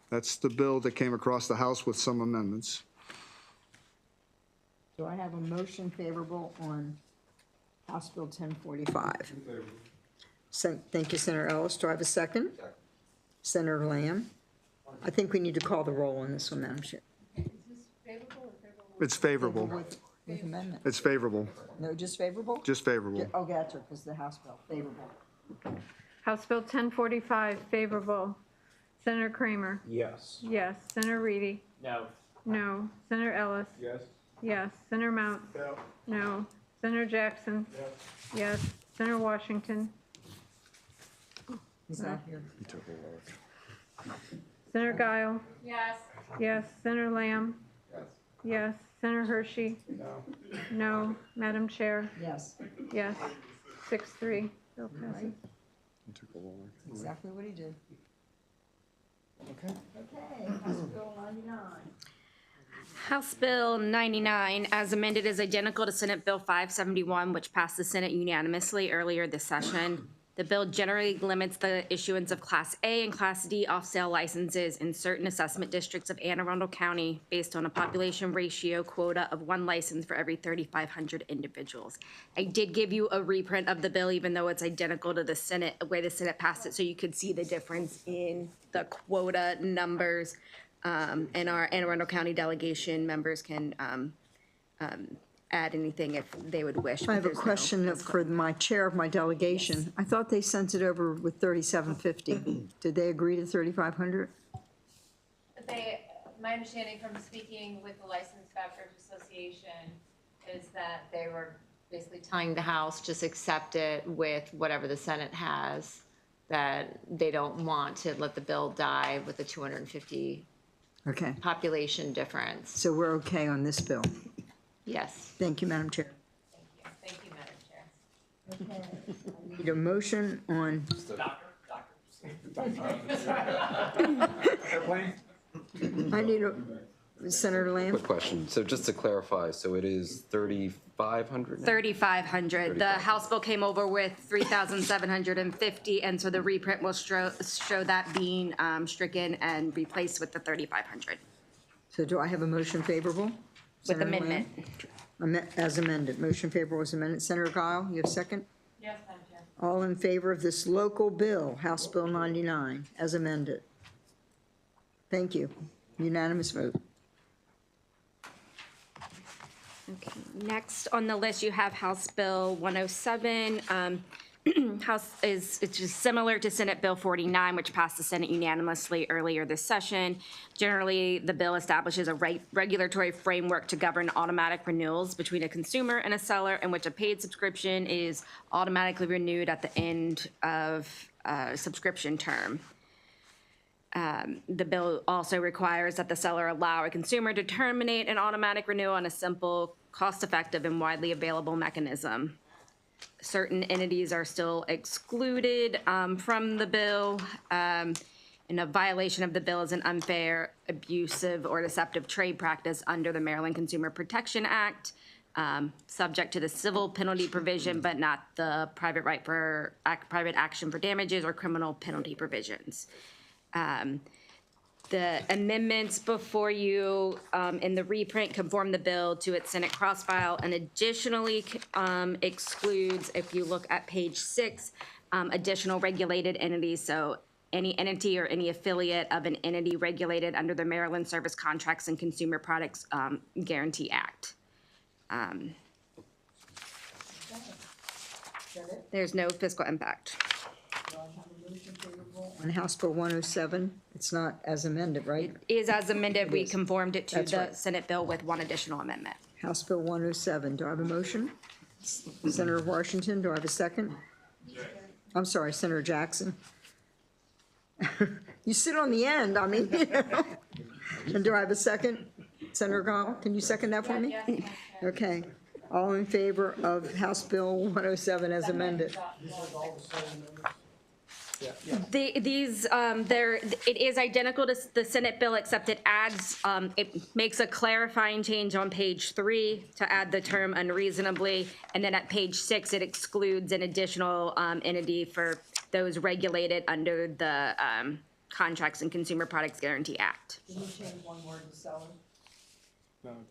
That's the bill that came across the House with some amendments. Do I have a motion favorable on House Bill 1045? Thank you, Senator Ellis. Do I have a second? Senator Lamb? I think we need to call the roll on this one, Madam Chair. It's favorable. with amendment. It's favorable, No, just favorable? just favorable. Oh, gotcha, because the House bill, favorable. House Bill 1045, favorable. Senator Kramer? Yes. Yes. Senator Reedy? No. No. Senator Ellis? Yes. Yes. Senator Mount? No. No. Senator Jackson? Yes. Senator Washington? He's not here. Senator Guile? Yes. Yes. Senator Lamb? Yes. Senator Hershey? No. No. Madam Chair? Yes, Yes. 6-3. Bill passes. exactly what he did. Okay. Okay, House Bill 99. House Bill 99, as amended, is identical to Senate Bill 571, which passed the Senate unanimously earlier this session. The bill generally limits the issuance of Class A and Class D off-sale licenses in certain assessment districts of Anne Arundel County based on a population ratio quota of 1 license for every 3,500 individuals. I did give you a reprint of the bill, even though it's identical to the Senate, where the Senate passed it, so you could see the difference in the quota numbers. And our Anne Arundel County delegation members can add anything if they would wish. I have a but there's no- question for my chair of my delegation. I thought they sent it over with 3,750. Did they agree to 3,500? My understanding from speaking with the Licensed Vouchers Association is that they were basically telling the House, just accept it with whatever the Senate has, that they don't want to let the bill die with the 250 Okay, population difference. so we're okay on this bill. Yes. Thank you, Madam Chair. Thank you, Madam Chair. Okay. Need a motion on, Airplane? I need a, Senator Lamb? Quick question. So just to clarify, so it is 3,500 now? 3,500. The House bill came over with 3,750, and so the reprint will show that being stricken and replaced with the 3,500 So do I have a motion favorable? with Senator Lamb? amendment. As amended. Motion favorable as amended. Senator Guile, you have a second? Yes, Madam Chair. All in favor of this local bill, House Bill 99, as amended? Thank you. Unanimous vote. Okay, next on the list, you have House Bill 107. It's just similar to Senate Bill 49, which passed the Senate unanimously earlier this session. Generally, the bill establishes a regulatory framework to govern automatic renewals between a consumer and a seller, in which a paid subscription is automatically renewed at the end of a subscription term. The bill also requires that the seller allow a consumer to terminate an automatic renewal on a simple, cost-effective, and widely available mechanism. Certain entities are still excluded from the bill, and a violation of the bill is an unfair, abusive, or deceptive trade practice under the Maryland Consumer Protection Act, subject to the civil penalty provision, but not the private right for private action for damages or criminal penalty provisions. The amendments before you in the reprint conform the bill to its Senate cross-file and additionally excludes, if you look at page 6, additional regulated entities. So any entity or any affiliate of an entity regulated under the Maryland Service Contracts and Consumer Products Guarantee Act. There's no fiscal impact. On House Bill 107, it's not as amended, right? Is as amended, we is. conformed it to That's the right. Senate bill with one additional amendment. House Bill 107, do I have a motion? Senator Washington, do I have a second? I'm sorry, Senator Jackson. You sit on the end, I mean, you know. And do I have a second? Senator Gall, can you second that for me? Okay. All in favor of House Bill 107 as amended? It is identical to the Senate bill, except it adds, it makes a clarifying change on page 3 to add the term unreasonably, and then at page 6, it excludes an additional entity for those regulated under the Contracts and Consumer Products Guarantee Act. Can you change one word to seller?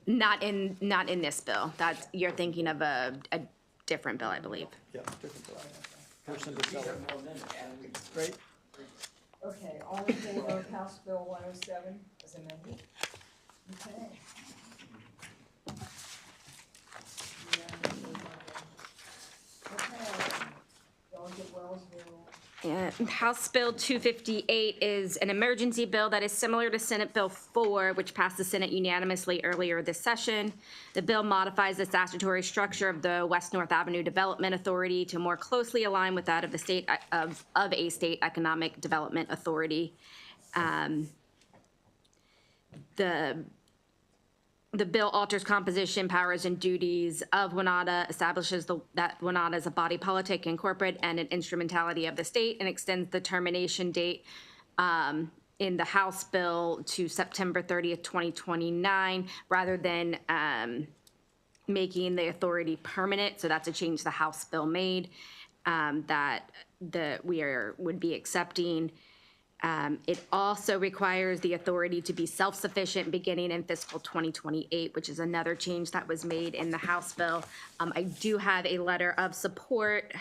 Not in this bill. That's, you're thinking of a different bill, I believe. Yeah, different bill. Person to seller. Great. Okay, all in favor of House Bill 107 as amended? Okay. House Bill 258 is an emergency bill that is similar to Senate Bill 4, which passed the Senate unanimously earlier this session. The bill modifies the statutory structure of the West North Avenue Development Authority to more closely align with that of the state of a state economic development authority. The bill alters composition, powers, and duties of WNODA, establishes that WNODA is a body politic and corporate and an instrumentality of the state, and extends the termination date in the House bill to September 30th, 2029, rather than making the authority permanent. So that's a change the House bill made that would be accepting. It also requires the authority to be self-sufficient beginning in fiscal 2028, which is another change that was made in the House bill. I do have a letter of support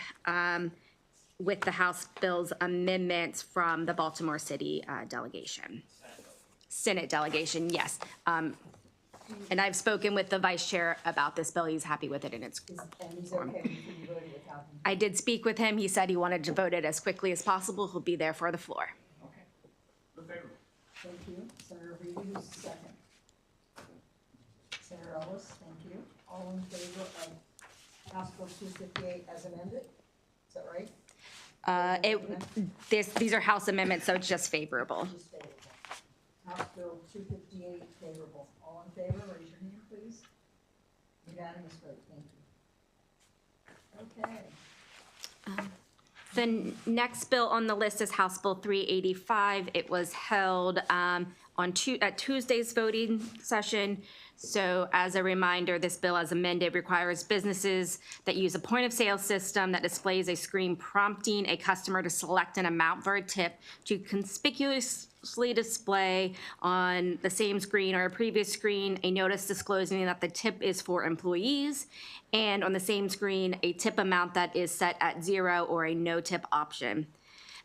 with the House bill's amendments from the Baltimore City delegation. Senate delegation, yes. And I've spoken with the vice chair about this bill. He's happy with it in its form. I did speak with him. He said he wanted to vote it as quickly as possible. He'll be there for the floor. Thank you. Senator Reedy, who's the second? Senator Ellis, thank you. All in favor of House Bill 258 as amended? Is that right? These are House amendments, so it's just favorable. Just favorable. House Bill 258 favorable. All in favor, raise your hand, please. Unanimous vote, thank you. Okay. The next bill on the list is House Bill 385. It was held at Tuesday's voting session. So as a reminder, this bill as amended requires businesses that use a point-of-sale system that displays a screen prompting a customer to select an amount for a tip to conspicuously display on the same screen or a previous screen a notice disclosing that the tip is for employees, and on the same screen, a tip amount that is set at 0 or a no-tip option.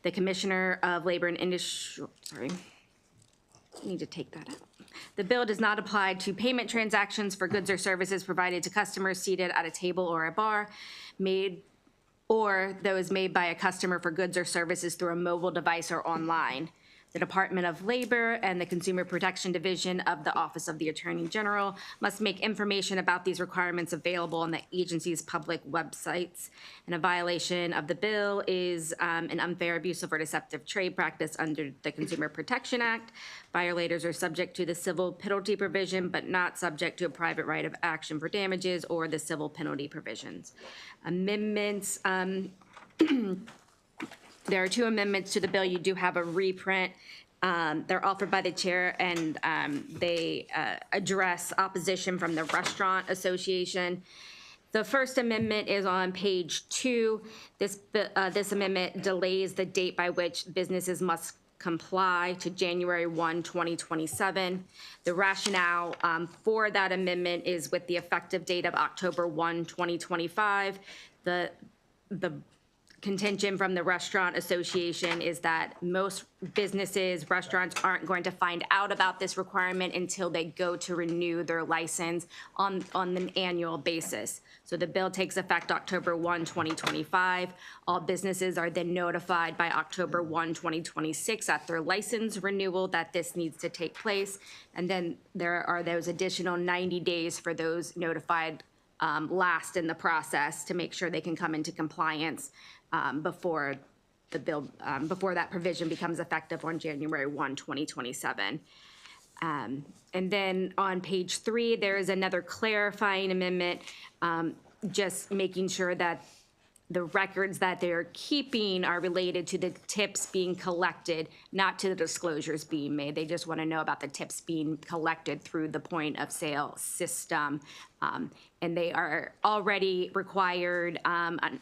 The Commissioner of Labor and Industry, I need to take that out. The bill does not apply to payment transactions for goods or services provided to customers seated at a table or a bar, or those made by a customer for goods or services through a mobile device or online. The Department of Labor and the Consumer Protection Division of the Office of the Attorney General must make information about these requirements available on the agency's public websites. And a violation of the bill is an unfair, abusive, or deceptive trade practice under the Consumer Protection Act. Violators are subject to the civil penalty provision, but not subject to a private right of action for damages or the civil penalty provisions. Amendments. There are 2 amendments to the bill. You do have a reprint. They're offered by the chair, and they address opposition from the Restaurant Association. The first amendment is on page 2. This amendment delays the date by which businesses must comply to January 1, 2027. The rationale for that amendment is with the effective date of October 1, 2025. The contention from the Restaurant Association is that most businesses, restaurants, aren't going to find out about this requirement until they go to renew their license on an annual basis. So the bill takes effect October 1, 2025. All businesses are then notified by October 1, 2026 at their license renewal that this needs to take place. And then there are those additional 90 days for those notified last in the process to make sure they can come into compliance before the bill, before that provision becomes effective on January 1, 2027. And then on page 3, there is another clarifying amendment, just making sure that the records that they're keeping are related to the tips being collected, not to the disclosures being made. They just want to know about the tips being collected through the point of sale system. And they are already required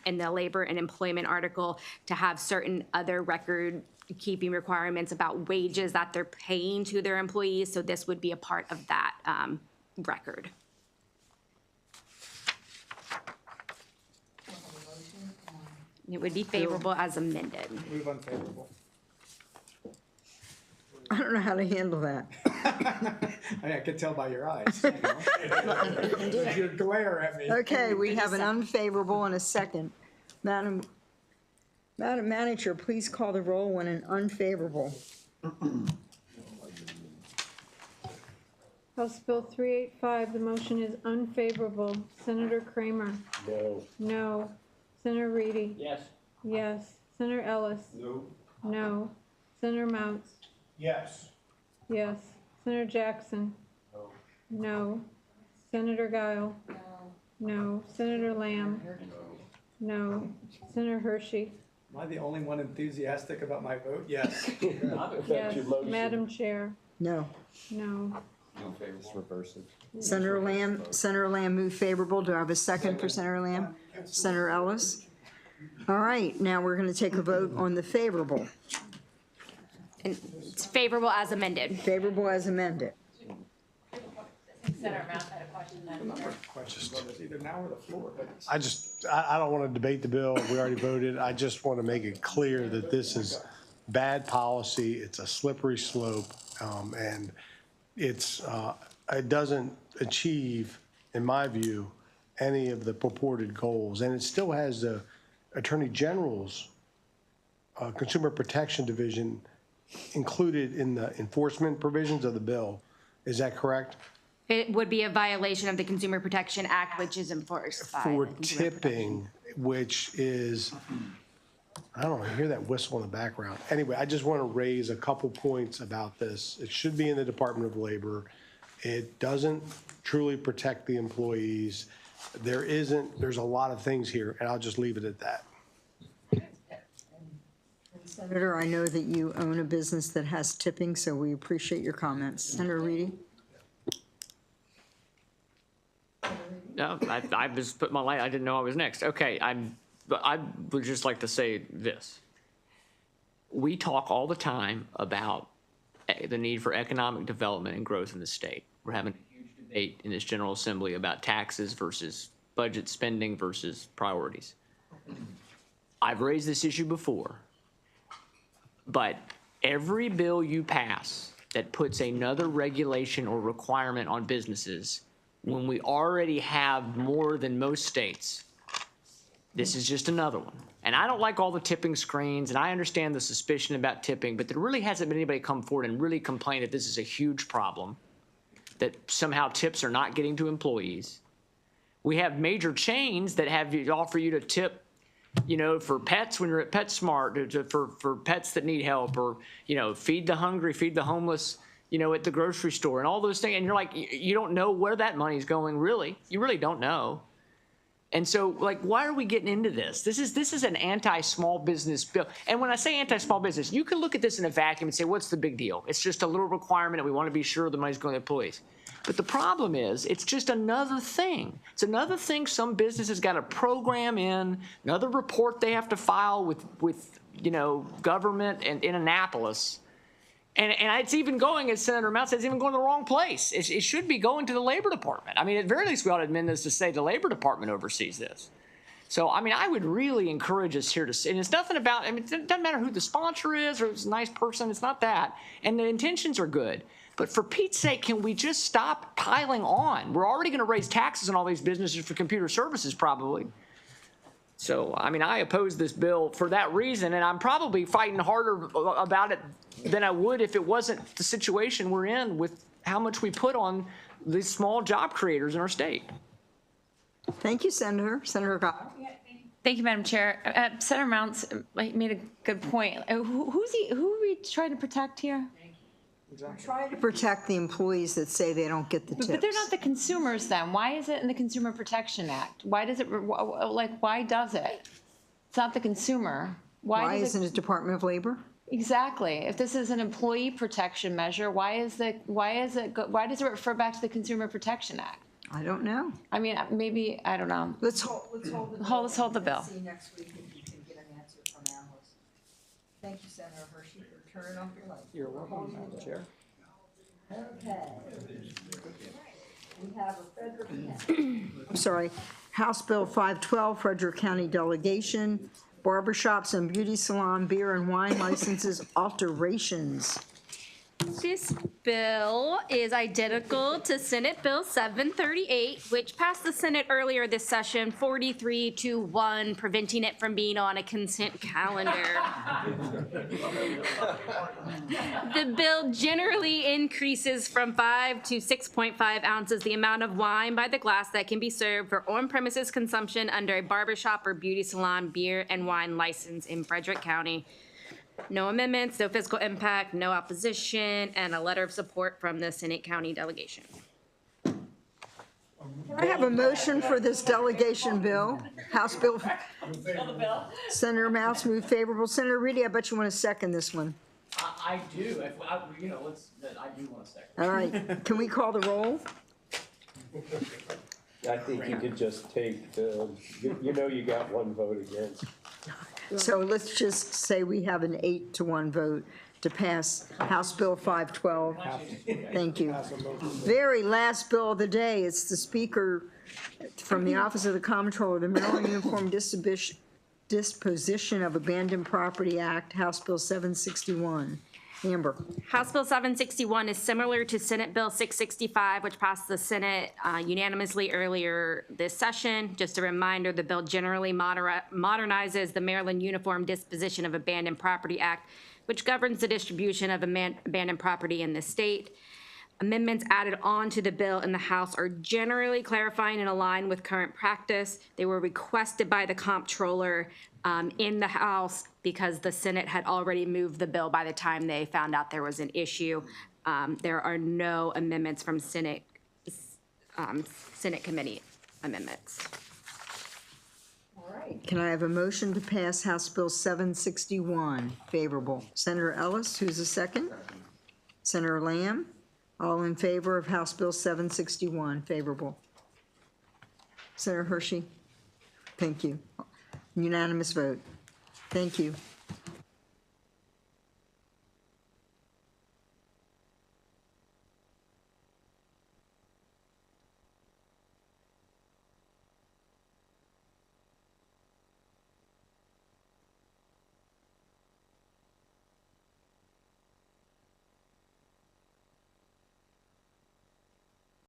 in the labor and employment article to have certain other record keeping requirements about wages that they're paying to their employees. So this would be a part of that record. It would be favorable as amended. Move unfavorable. I don't know how to handle that. I could tell by your eyes. Your glare at me. Okay, we have an unfavorable and a second. Madam Madam Manager, please call the roll when an unfavorable. House Bill 385, the motion is unfavorable. Senator Kramer? No. No. Senator Reedy? Yes. Yes. Senator Ellis? No. No. Senator Mounts? Yes. Yes. Senator Jackson? No. No. Senator Guile? No. Senator Lamb? No. Senator Hershey? Am I the only one enthusiastic about my vote? Yes. Yes. Madam Chair? No. No. Senator Lamb moved favorable. Do I have a second for Senator Lamb? Senator Ellis? All right, now we're going to take a vote on the favorable. And it's favorable as amended. Favorable as amended. Senator Mounts had a question then. It's either now or the floor, but I don't want to debate the bill. We already voted. I just want to make it clear that this is bad policy. It's a slippery slope, and it doesn't achieve, in my view, any of the purported goals. And it still has the Attorney General's Consumer Protection Division included in the enforcement provisions of the bill. Is that correct? It would be a violation of the Consumer Protection Act, which is enforced by For the Consumer tipping, which is, I don't know, I hear that whistle in the background. Anyway, I just want to raise a couple points about this. It should be in the Department of Labor. It doesn't truly protect the employees. There's a lot of things here, and I'll just leave it at that. Senator, I know that you own a business that has tipping, so we appreciate your comments. Senator Reedy? No, I just put my light, I didn't know I was next. Okay, I would just like to say this. We talk all the time about the need for economic development and growth in the state. We're having a huge debate in this General Assembly about taxes versus budget spending versus priorities. I've raised this issue before, but every bill you pass that puts another regulation or requirement on businesses when we already have more than most states, this is just another one. And I don't like all the tipping screens, and I understand the suspicion about tipping, but there really hasn't been anybody come forward and really complain that this is a huge problem, that somehow tips are not getting to employees. We have major chains that offer you to tip, for pets when you're at PetSmart, for pets that need help, or, feed the hungry, feed the homeless, at the grocery store, and all those things. And you're like, you don't know where that money's going, really. You really don't know. And so, why are we getting into this? This is an anti-small business bill. And when I say anti-small business, you can look at this in a vacuum and say, what's the big deal? It's just a little requirement and we want to be sure the money's going to employees. But the problem is, it's just another thing. It's another thing some businesses got to program in, another report they have to file with government and in Annapolis. And it's even going, as Senator Mounts said, it's even going to the wrong place. It should be going to the Labor Department. I mean, at very least, we ought to amend this to say the Labor Department oversees this. So, I mean, I would really encourage us here to, and it's nothing about, it doesn't matter who the sponsor is or it's a nice person, it's not that. And the intentions are good. But for Pete's sake, can we just stop piling on? We're already going to raise taxes on all these businesses for computer services, probably. So, I mean, I oppose this bill for that reason, and I'm probably fighting harder about it than I would if it wasn't the situation we're in with how much we put on these small job creators in our state. Thank you, Senator. Senator Guile. Thank you, Madam Chair. Senator Mounts made a good point. Who are we trying to protect here? Try to protect the employees that say they don't get the tips. But they're not the consumers then. Why is it in the Consumer Protection Act? Why does it, why does it? It's not the consumer. Why isn't it Department of Labor? Exactly. If this is an employee protection measure, why does it refer back to the Consumer Protection Act? I don't know. I mean, maybe, I don't know. Let's hold the bill. Let's hold the bill. See next week if you can get an answer from analysts. Thank you, Senator Hershey, for turning off your light. You're welcome, Madam Chair. Okay. We have a Frederick County. I'm sorry, House Bill 512, Frederick County delegation, barbershops and beauty salon beer and wine licenses alterations. This bill is identical to Senate Bill 738, which passed the Senate earlier this session, 43-1, preventing it from being on a consent calendar. The bill generally increases from 5 to 6.5 ounces the amount of wine by the glass that can be served for on-premises consumption under a barbershop or beauty salon beer and wine license in Frederick County. No amendments, no fiscal impact, no opposition, and a letter of support from the Senate County delegation. I have a motion for this delegation bill. House Bill, Senator Mouse moved favorable. Senator Reedy, I bet you want to second this one. I do, if, I do want a second. All right, can we call the roll? I think you could just take the, you got one vote against. So let's just say we have an 8-1 vote to pass House Bill 512. Thank you. Very last bill of the day, it's the Speaker from the Office of the Comptroller, the Maryland Uniform Disposition of Abandoned Property Act, House Bill 761. Amber. House Bill 761 is similar to Senate Bill 665, which passed the Senate unanimously earlier this session. Just a reminder, the bill generally modernizes the Maryland Uniform Disposition of Abandoned Property Act, which governs the distribution of abandoned property in the state. Amendments added on to the bill in the House are generally clarifying and aligned with current practice. They were requested by the comptroller in the House because the Senate had already moved the bill by the time they found out there was an issue. There are no amendments from Senate committee amendments. All right. Can I have a motion to pass House Bill 761? Favorable. Senator Ellis, who's the second? Senator Lamb? All in favor of House Bill 761? Favorable. Senator Hershey? Thank you. Unanimous vote. Thank you.